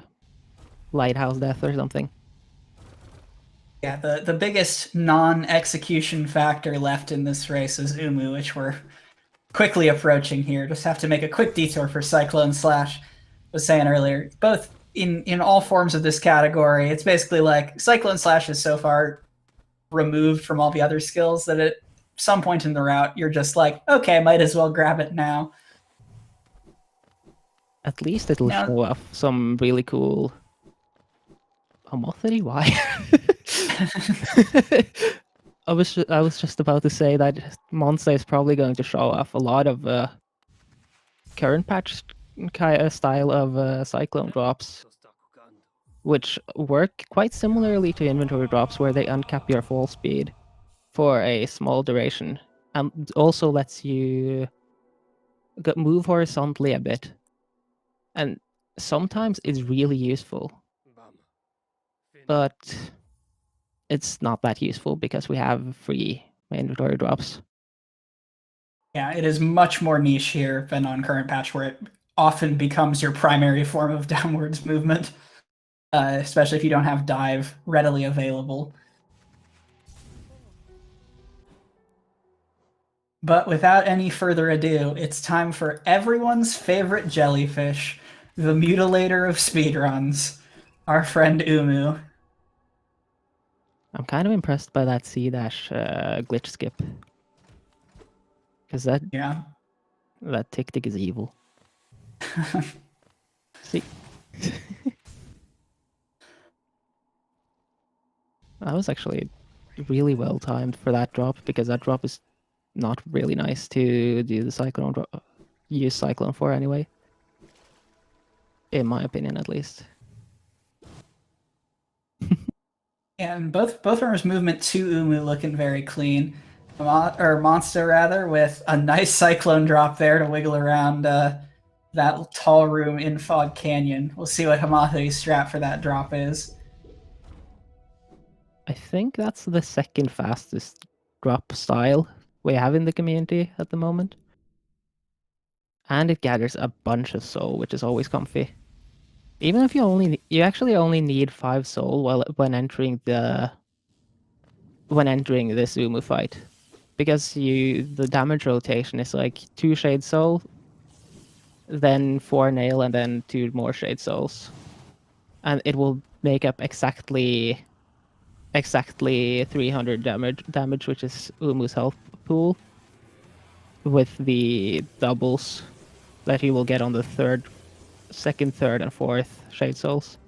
lighthouse death or something. Yeah, the biggest non-execution factor left in this race is Umu, which we're quickly approaching here. Just have to make a quick detour for Cyclone Slash. Was saying earlier, both in all forms of this category, it's basically like Cyclone Slash is so far removed from all the other skills that at some point in the route, you're just like, okay, might as well grab it now. At least it'll show off some really cool Homothety. Why? I was just about to say that MonStah is probably going to show off a lot of current patch style of cyclone drops, which work quite similarly to inventory drops, where they uncap your fall speed for a small duration, and also lets you move horizontally a bit, and sometimes it's really useful, but it's not that useful because we have free inventory drops. Yeah, it is much more niche here than on current patch, where it often becomes your primary form of downwards movement, especially if you don't have dive readily available. But without any further ado, it's time for everyone's favorite jellyfish, the mutilator of speedruns, our friend Umu. I'm kind of impressed by that C-dash glitch skip, because that tick is evil. See, that was actually really well timed for that drop, because that drop is not really nice to do the cyclone drop, use cyclone for anyway, in my opinion at least. And both runners' movement to Umu looking very clean. Or MonStah rather, with a nice cyclone drop there to wiggle around that tall room in Fog Canyon. We'll see what Homothety's strat for that drop is. I think that's the second fastest drop style we have in the community at the moment. And it gathers a bunch of soul, which is always comfy. Even if you actually only need 5 soul when entering this Umu fight, because the damage rotation is like 2 shade soul, then 4 nail, and then 2 more shade souls, and it will make up exactly 300 damage, which is Umu's health pool, with the doubles that he will get on the second, third, and fourth shade souls.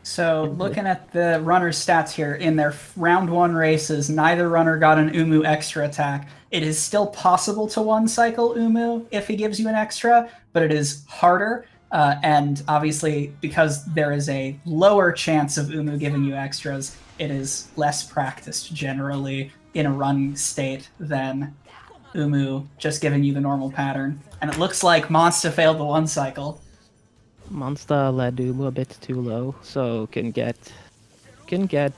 So looking at the runner's stats here, in their round 1 races, neither runner got an Umu extra attack. It is still possible to one cycle Umu if he gives you an extra, but it is harder. And obviously, because there is a lower chance of Umu giving you extras, it is less practiced generally in a run state than Umu just giving you the normal pattern. And it looks like Monster failed the one cycle. MonStahLer led Umu a bit too low, so can get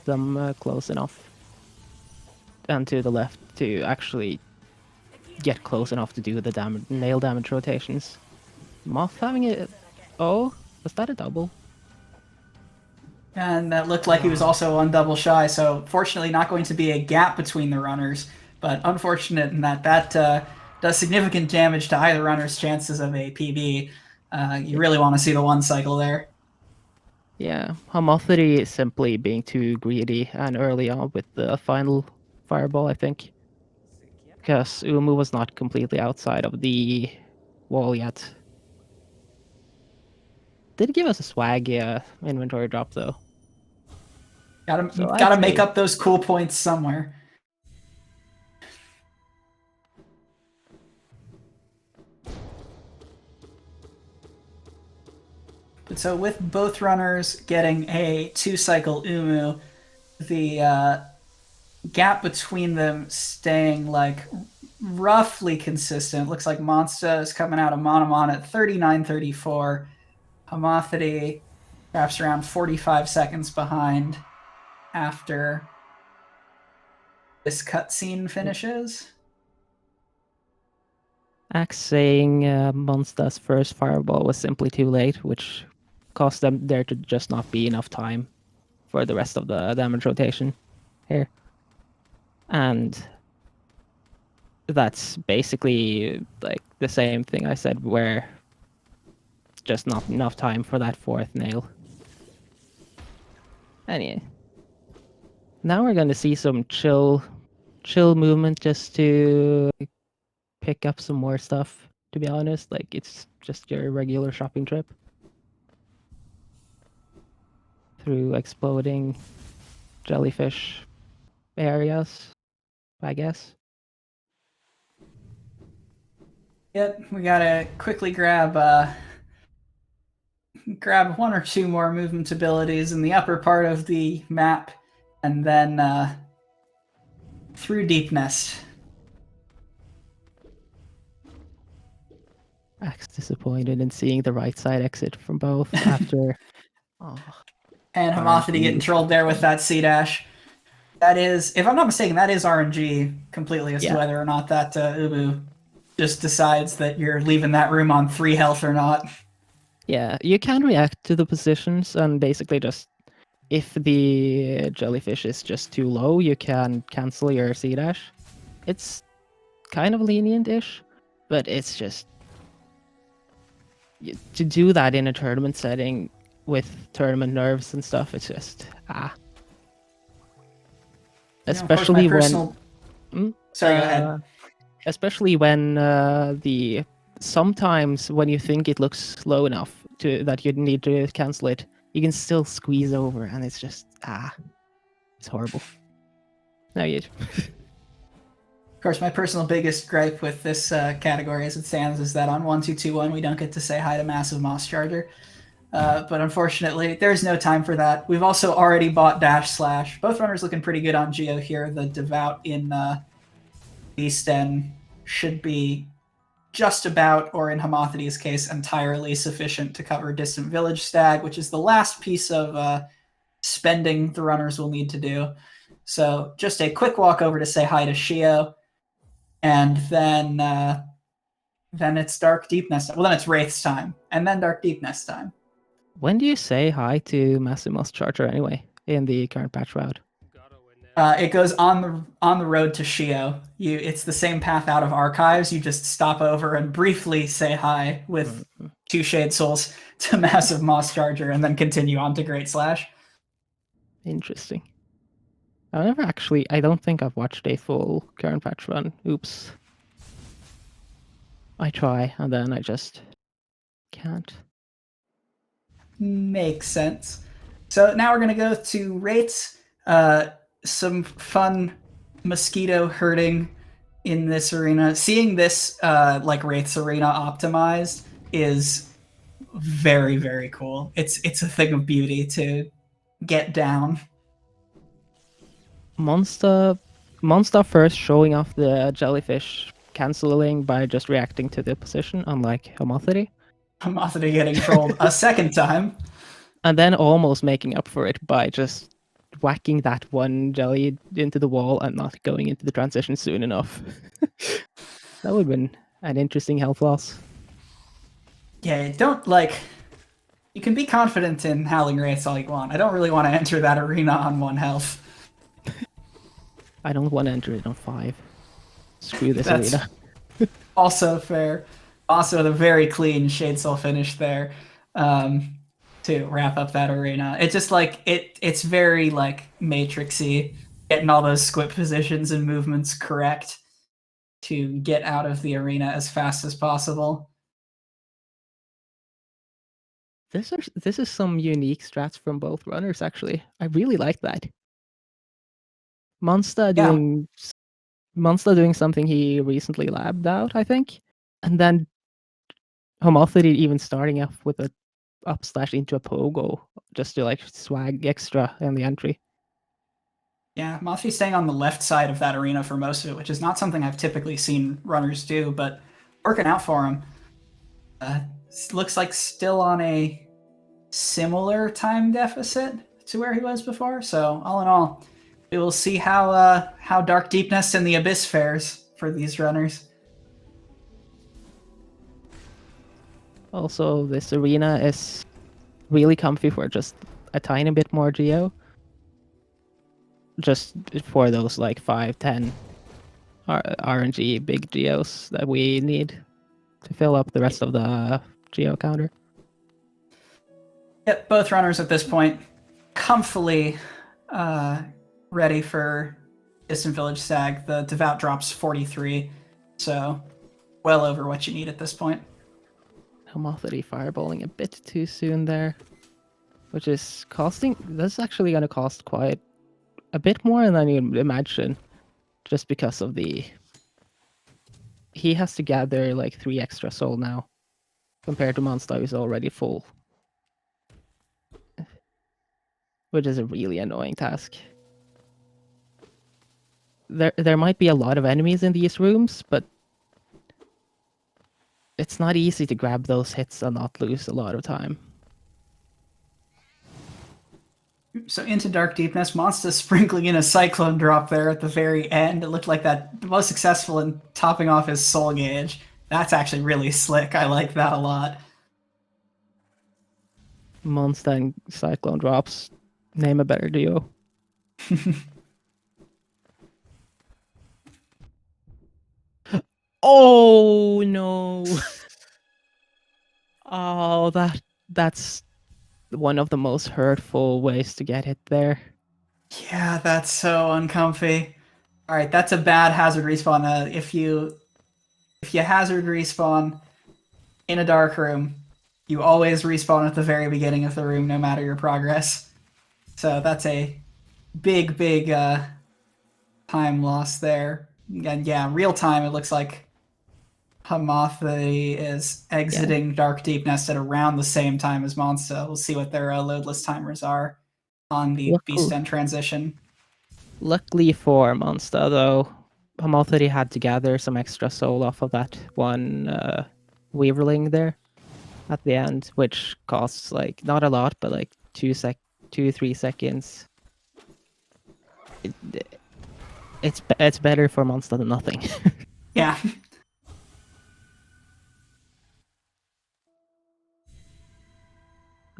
them close enough and to the left to actually get close enough to do the nail damage rotations. Moth having it. Oh, was that a double? And that looked like he was also on double shy, so fortunately not going to be a gap between the runners, but unfortunate in that does significant damage to either runner's chances of a PB. You really want to see the one cycle there. Yeah, homothety is simply being too greedy and early on with the final fireball, I think. Because Umu was not completely outside of the wall yet. Did give us a swag inventory drop though. Gotta make up those cool points somewhere. But so with both runners getting a 2-cycle Umu, the gap between them staying like roughly consistent. Looks like Monsta is coming out of Monomon at 39.34. Homothety perhaps around 45 seconds behind after this cutscene finishes. Axe saying Monsta's first fireball was simply too late, which caused them there to just not be enough time for the rest of the damage rotation here. And that's basically like the same thing I said, where just not enough time for that fourth nail. Anyway, now we're gonna see some chill movement just to pick up some more stuff. To be honest, like it's just your regular shopping trip through exploding jellyfish areas, I guess. Yep, we gotta quickly grab one or two more movement abilities in the upper part of the map, and then through Deep Nest. Axe disappointed in seeing the right side exit from both after. And Homothety getting trolled there with that C-dash. That is, if I'm not mistaken, that is RNG completely as to whether or not that Ubu just decides that you're leaving that room on 3 health or not. Yeah, you can react to the positions and basically just, if the jellyfish is just too low, you can cancel your C-dash. It's kind of lenient-ish, but it's just to do that in a tournament setting with tournament nerves and stuff. It's just especially personal... when. Sorry, go ahead. Especially when sometimes when you think it looks slow enough that you need to cancel it, you can still squeeze over, and it's just it's horrible. No, you. Of course, my personal biggest gripe with this category as it stands is that on 1-2-2-1 we don't get to say hi to Massive Moss Charger. But unfortunately, there's no time for that. We've also already bought Dash Slash. Both runners looking pretty good on Geo here. The Devout in Easten should be just about, or in Homothety's case, entirely sufficient to cover Distant Village Stag, which is the last piece of spending the runners will need to do. So just a quick walk over to say hi to Shio, and then it's Dark Deep Nest. Well, then it's Wraith's time, and then Dark Deep Nest time. When do you say hi to Massive Moss Charger anyway in the current patch route? It goes on the road to Shio. It's the same path out of Archives. You just stop over and briefly say hi with 2 Shade Souls to Massive Moss Charger, and then continue on to Great Slash. Interesting. I don't think I've watched a full current patch run. Oops. I try, and then I just can't. Makes sense. So now we're going to go to rates. Some fun mosquito herding in this arena. Seeing this like Wraith's arena optimized is very, very cool. It's a thing of beauty to get down. Monster first showing off the jellyfish canceling by just reacting to the position, unlike homothety. Homothety getting trolled a second time. And then almost making up for it by just whacking that one jelly into the wall and not going into the transition soon enough. That would have been an interesting health loss. Yeah, don't like. You can be confident in Howling Wraiths all you want. I don't really want to enter that arena on 1 health. I don't want to enter it on 5. Screw this That's arena. also fair. Also, the very clean Shade Soul finish there to wrap up that arena. It's just like it's very like Matrixy, getting all those squip positions and movements correct to get out of the arena as fast as possible. This is some unique strats from both runners, actually. I really like that. Monster doing something he recently labbed out, I think. And then Homothety even starting off with a up slash into a pogo just to like swag extra in the entry. Yeah, Mothie's staying on the left side of that arena for most of it, which is not something I've typically seen runners do, but working out for him. Looks like still on a similar time deficit to where he was before. So all in all, we will see how Dark Deepness and the Abyss fares for these runners. Also, this arena is really comfy for just a tiny bit more geo. Just for those like 5, 10 RNG big geos that we need to fill up the rest of the geo counter. Yep, both runners at this point comfortably ready for Distant Village Stag. The Devout drops 43, so well over what you need at this point. Homothety fireballing a bit too soon there, which is costing. That's actually going to cost quite a bit more than you imagine, just because of the. He has to gather like 3 extra soul now, compared to Monster who's already full, which is a really annoying task. There might be a lot of enemies in these rooms, but it's not easy to grab those hits and not lose a lot of time. So into Dark Deepness, Monster sprinkling in a Cyclone drop there at the very end. It looked like that most successful in topping off his soul gauge. That's actually really slick. I like that a lot. Monster and Cyclone drops. Name a better duo. Oh no! Oh, that's one of the most hurtful ways to get hit there. Yeah, that's so uncomfy. All right, that's a bad hazard respawn. If you hazard respawn in a dark room, you always respawn at the very beginning of the room, no matter your progress. So that's a big time loss there. And yeah, real time. It looks like Homothety is exiting Dark Deepness at around the same time as Monster. We'll see what their loadless timers are on the Beast End transition. Luckily for Monster, though, Homothety had to gather some extra soul off of that one Weaverling there at the end, which costs like not a lot, but like 2-3 seconds. It's better for Monster than nothing. Yeah.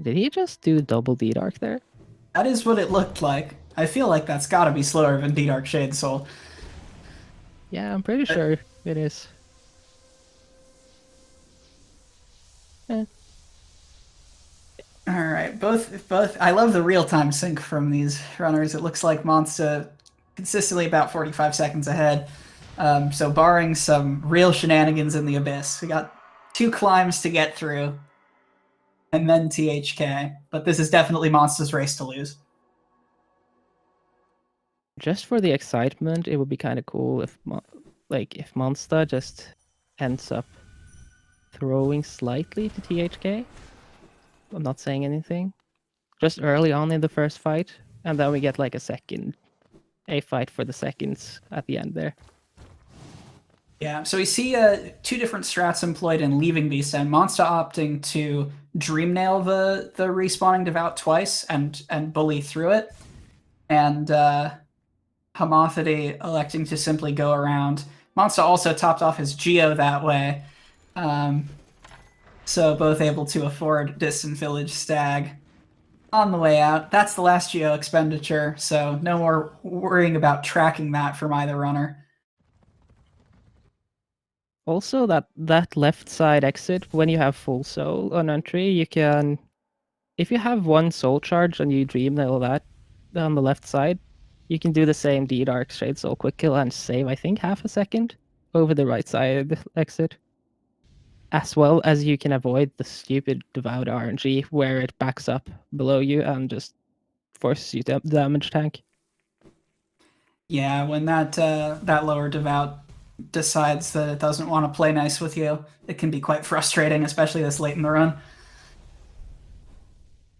Did he just do double D-Dark there? That is what it looked like. I feel like that's got to be slower than D-Dark Shade Soul. Yeah, I'm pretty sure it is. All right, both. I love the real-time sync from these runners. It looks like Monster consistently about 45 seconds ahead. So barring some real shenanigans in the Abyss, we got 2 climbs to get through. and then THK. But this is definitely MonStah's race to lose. Just for the excitement, it would be kind of cool if MonStah just ends up throwing slightly to THK. I'm not saying anything. Just early on in the first fight, and then we get like a fight for the seconds at the end there. Yeah, so we see two different strats employed in leaving Beast End. MonStah opting to dream nail the respawning devout twice and bully through it, and homothety electing to simply go around. MonStah also topped off his Geo that way, so both able to afford Distant Village Stag. On the way out, that's the last Geo expenditure, so no more worrying about tracking that from either runner. Also, that left side exit, when you have full soul on entry, you can, if you have one soul charge and you dream nail that on the left side, you can do the same D Dark Shade Soul quick kill and save, I think, half a second over the right side exit. As well as you can avoid the stupid Devout RNG where it backs up below you and just forces you to damage tank. Yeah, when that lower devout decides that it doesn't want to play nice with you, it can be quite frustrating, especially this late in the run.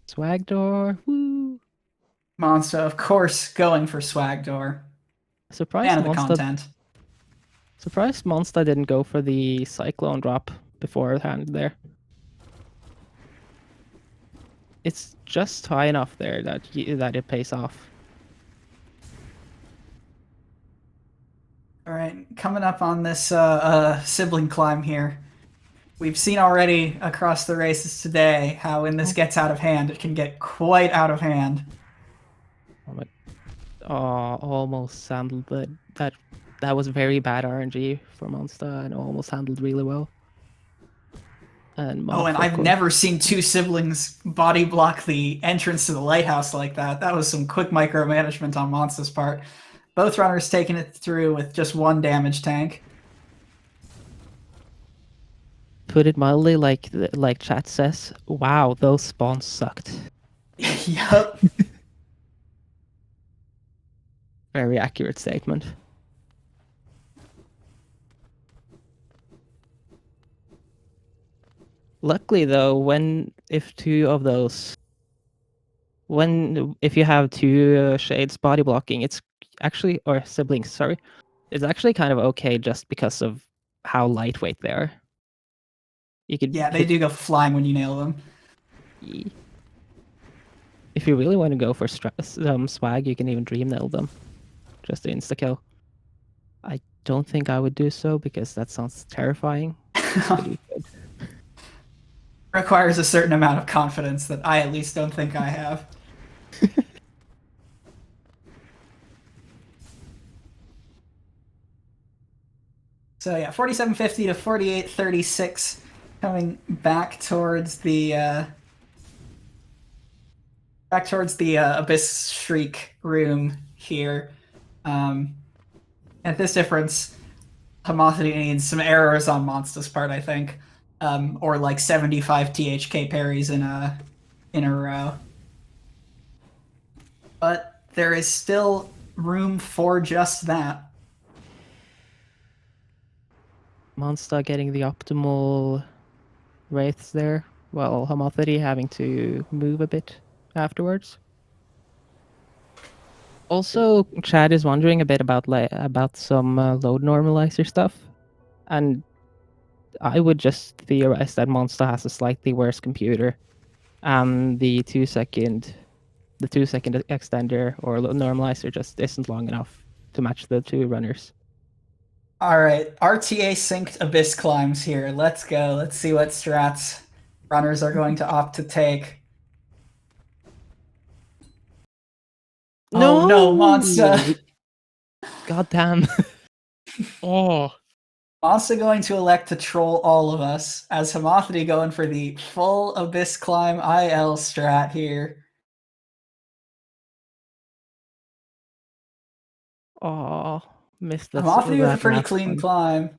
Swag door, woo! MonStah, of course, going for Swag Door. Surprised Fan of the content. Surprised MonStah didn't go for the Cyclone drop beforehand there. It's just high enough there that it pays off. All right, coming up on this sibling climb here. We've seen already across the races today how when this gets out of hand, it can get quite out of hand. Oh my! Oh, almost handled that. That was very bad RNG for MonStah and almost handled really well. And I've never seen two siblings body block the entrance to the lighthouse like that. That was some quick micromanagement on MonStah's part. Both runners taking it through with just one damage tank. Put it mildly, like chat says, wow, those spawns sucked. Yup. Very accurate statement. Luckily, though, if you have two shades body blocking, it's actually, or siblings, sorry, it's actually kind of okay just because of how lightweight they are. Yeah, they do go flying when you nail them. If you really want to go for swag, you can even dream nail them. Just insta kill. I don't think I would do so because that sounds terrifying. Requires a certain amount of confidence that I at least don't think I have. So yeah, 4750 to 4836, coming back towards the Abyss Shriek room here. At this difference, homothety needs some errors on MonStah's part, I think, or like 75 THK parries in a row. But there is still room for just that. MonStah getting the optimal wraiths there, while homothety having to move a bit afterwards. Also, Chad is wondering a bit about some load normalizer stuff, and I would just theorize that MonStah has a slightly worse computer, and the 2 second extender or load normalizer just isn't long enough to match the two runners. All right, RTA synced Abyss climbs here. Let's go. Let's see what strats runners are going to opt to take. No! Oh no, MonStah! God damn. Oh. MonStah going to elect to troll all of us, as homothety going for the full Abyss climb IL strat here. Oh, missed that. Homothety with a pretty clean climb.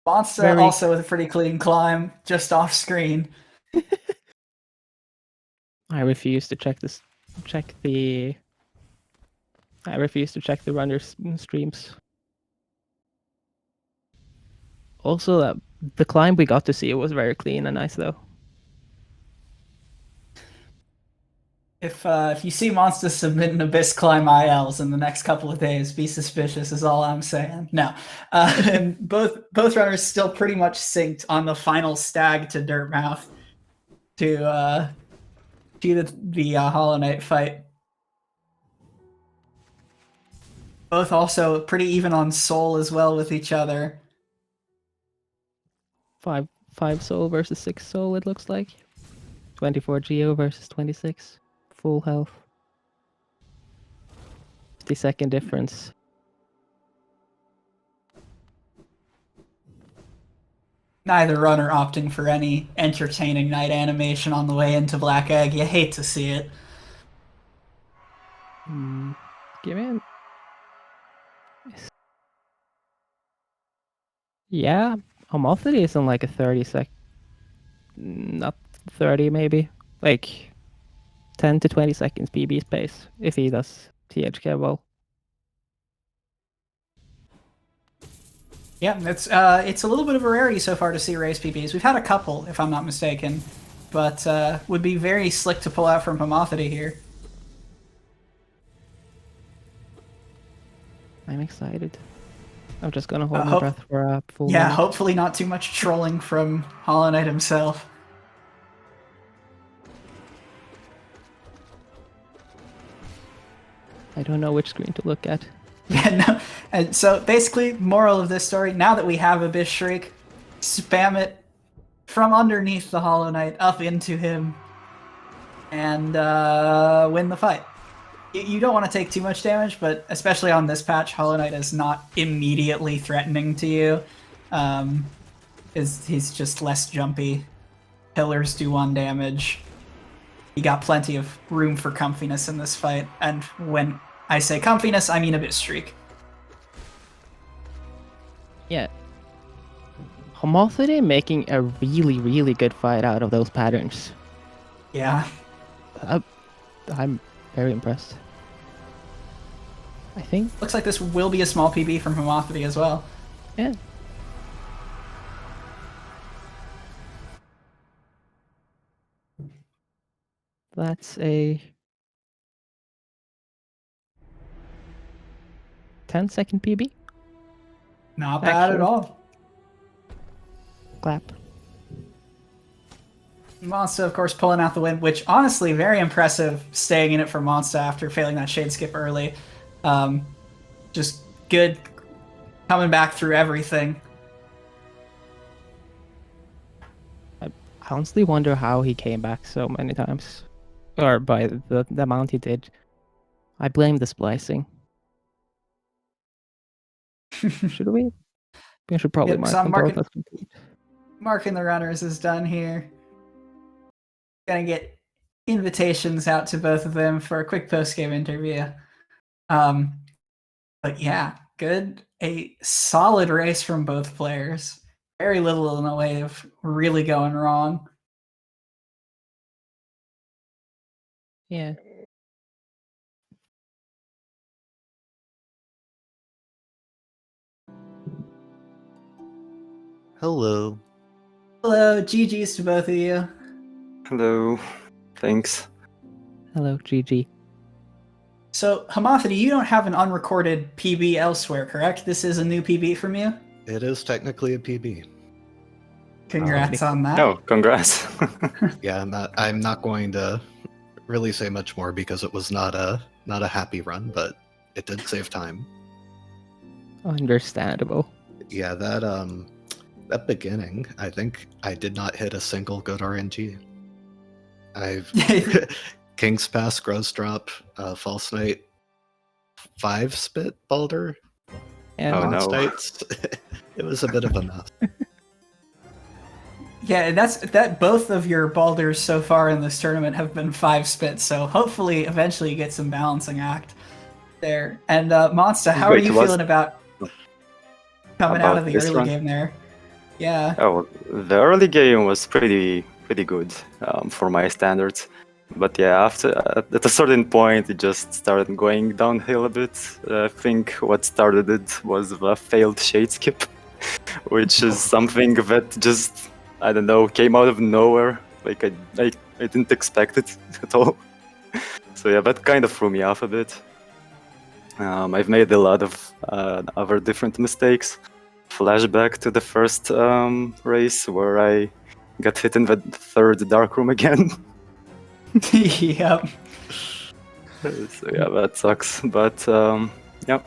MonStah also with a pretty clean climb, just off screen. I refuse to check this. I refuse to check the runners' streams. Also, the climb we got to see was very clean and nice, though. If you see Monster submit an Abyss Climb ILs in the next couple of days, be suspicious is all I'm saying. No. And both runners still pretty much synced on the final stag to Dirtmouth to the Hollow Knight fight. Both also pretty even on soul as well with each other. 5 soul versus 6 soul, it looks like. 24 geo versus 26. Full health. 50-second difference. Neither runner opting for any entertaining night animation on the way into Black Egg. You hate to see it. Give in. Yeah, homothety is in like a 30-second. Not 30, maybe. Like 10 to 20 seconds PB space if he does THK well. Yeah, it's a little bit of a rarity so far to see race PBs. We've had a couple, if I'm not mistaken, but would be very slick to pull out from homothety here. I'm excited. I'm just gonna hold my breath for a full Yeah, minute. hopefully not too much trolling from Hollow Knight himself. I don't know which screen to look at. Yeah, no. And so basically, moral of this story, now that we have Abyss Shriek, spam it from underneath the Hollow Knight up into him and win the fight. You don't want to take too much damage, but especially on this patch, Hollow Knight is not immediately threatening to you. He's just less jumpy. Pillars do 1 damage. You got plenty of room for comfiness in this fight, and when I say comfiness, I mean Abyss Shriek. Yeah. Homothety making a really, really good fight out of those patterns. Yeah. I'm very impressed. I think. Looks like this will be a small PB from homothety as well. Yeah. That's a 10-second PB. Not bad at all. Clap. Monsta, of course, pulling out the win, which honestly, very impressive staying in it for Monsta after failing that Shade Skip early. Just good coming back through everything. I honestly wonder how he came back so many times. Or by the amount he did. I blame the splicing. Should we? We should probably mark them both as complete. Marking the runners is done here. Gonna get invitations out to both of them for a quick post-game interview. But yeah, good. A solid race from both players. Very little in the way of really going wrong. Yeah. Hello. Hello, GG's to both of you. Hello. Thanks. Hello, GG. So, Homothety, you don't have an unrecorded PB elsewhere, correct? This is a new PB from you? It is technically a PB. Congrats on that. No, congrats. Yeah, I'm not going to really say much more because it was not a happy run, but it did save time. Understandable. Yeah, that beginning, I think I did not hit a single good RNG. I've King's Pass, Gross Drop, False Knight, 5 Spit Balder. And Oh, no. States. It was a bit of a mess. Yeah, that both of your Balders so far in this tournament have been 5 spits, so hopefully eventually you get some balancing act there. And Monsta, how are you feeling about coming out of the early game there? Yeah. Oh, the early game was pretty good for my standards. But yeah, after at a certain point, it just started going downhill a bit. I think what started it was the failed shade skip, which is something that just, I don't know, came out of nowhere. Like I didn't expect it at all. So yeah, that kind of threw me off a bit. I've made a lot of other different mistakes. Flashback to the first race where I got hit in the third dark room again. Yep. So yeah, that sucks. But yeah,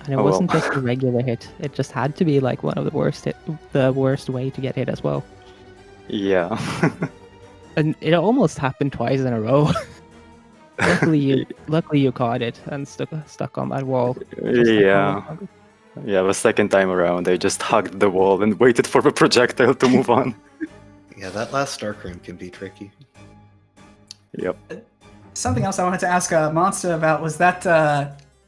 And it Oh, well. wasn't just a regular hit; it just had to be like one of the worst way to get hit as well. yeah. And it almost happened twice in a row. luckily you caught it and stuck on that wall. just like Yeah. Hollow did. Yeah, the second time around, I just hugged the wall and waited for the projectile to move on. Yeah, that last dark room can be tricky. Yep. Something else I wanted to ask Monster about was that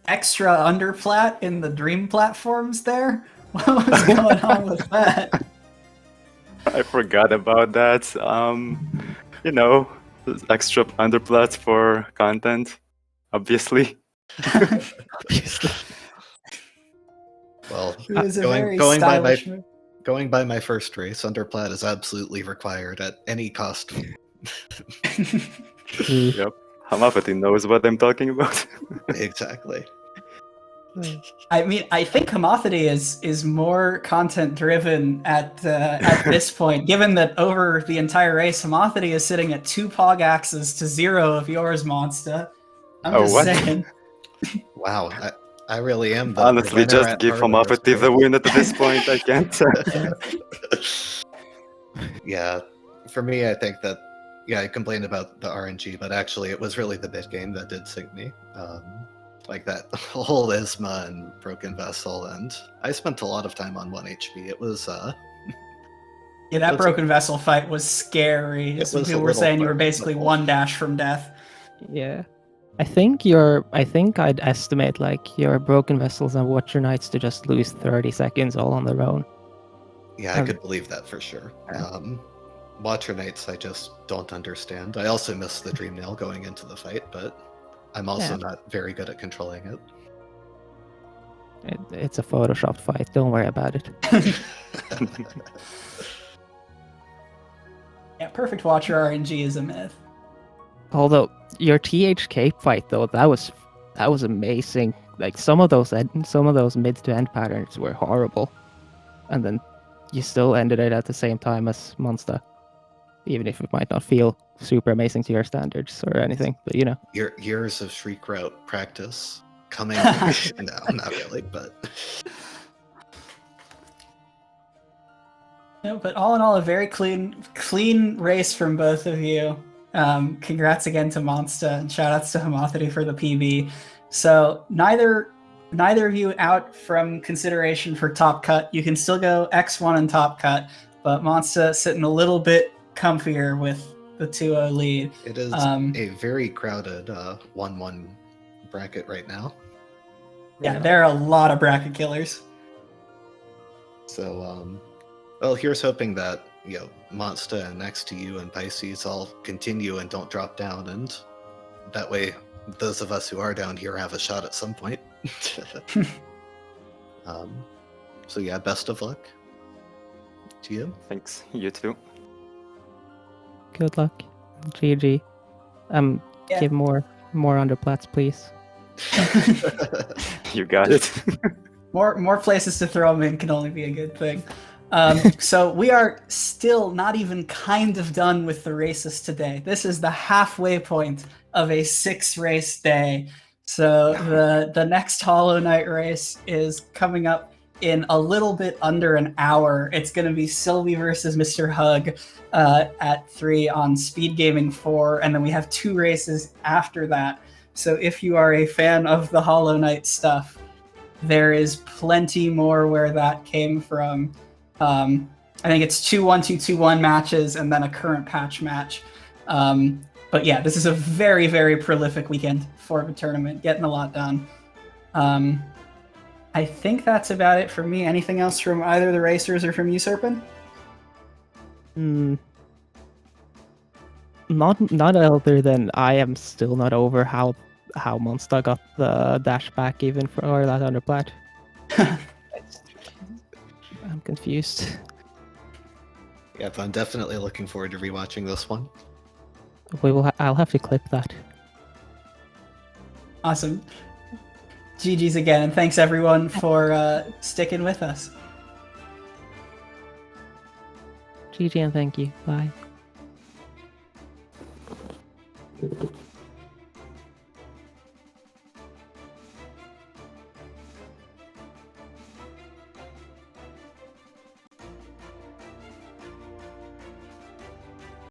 extra underplat in the dream platforms there? What was going on with that? I forgot about that. You know, extra underplots for content, obviously. Obviously. Well, It was a very going by stylish move. going by my first race, underplat is absolutely required at any cost. Yep. Homothety knows what I'm talking about. Exactly. I mean, I think homothety is more content driven at this point, given that over the entire race, homothety is sitting at 2 pog axes to 0 of yours, Monster. I'm Oh, just what? saying. Wow, I really am the Honestly, winner just at give heart of this Homothety the race. win at this point. I can't. Yeah, for me, I think that I complained about the RNG, but actually, it was really the mid game that did sink me. Like that whole Isma and Broken Vessel, and I spent a lot of time on 1 HP. It was Yeah, that It's- broken vessel fight was scary. It Some was a people were little saying you were basically questionable. 1 dash from death. Yeah. I think I'd estimate like your broken vessels and Watcher Knights to just lose 30 seconds all on their own. Yeah, I Um, could believe that for sure. Yeah. Watcher Knights, I just don't understand. I also missed the Dream Nail going into the fight, but I'm also Yeah. not very good at controlling it. It's a photoshopped fight. Don't worry about it. Yeah, Perfect Watcher RNG is a myth. Although your THK fight though, that was amazing. Like some of those mid to end patterns were horrible, and then you still ended it at the same time as MonStah, even if it might not feel super amazing to your standards or anything. But you know, Years of Shriek Route practice coming. No, not really, but No, but all in all, a very clean race from both of you. Congrats again to Monsta, and shoutouts to Homothety for the PB. So neither of you out from consideration for top cut. You can still go X1 and top cut, but Monsta sitting a little bit comfier with the 2-0 lead. it is a very crowded 1-1 bracket right now. Yeah, there are a lot of bracket killers. So, well, here's hoping that Monsta and Next to You and Pisces all continue and don't drop down, and that way, those of us who are down here have a shot at some point. So yeah, best of luck to you. Thanks. You too. good luck. GG. Yeah. Give more underplats, please. You got it. More places to throw them in can only be a good thing. So we are still not even kind of done with the races today. This is the halfway point of a 6-race day. So the next Hollow Knight race is coming up in a little bit under an hour. It's going to be Sylvie versus Mr. Hug at 3 on SpeedGaming 4, and then we have 2 races after that. So if you are a fan of the Hollow Knight stuff, there is plenty more where that came from. I think it's 2-1-2-2-1 matches and then a current patch match. But yeah, this is a very, very prolific weekend for the tournament, getting a lot done. I think that's about it for me. Anything else from either the racers or from you, Serpent? Not other than I am still not over how MonStah got the dash back even for that underplat. I'm confused. Yep, I'm definitely looking forward to rewatching this one. I'll have to clip that. Awesome. GG's again, and thanks everyone for sticking with us. GG and thank you. Bye.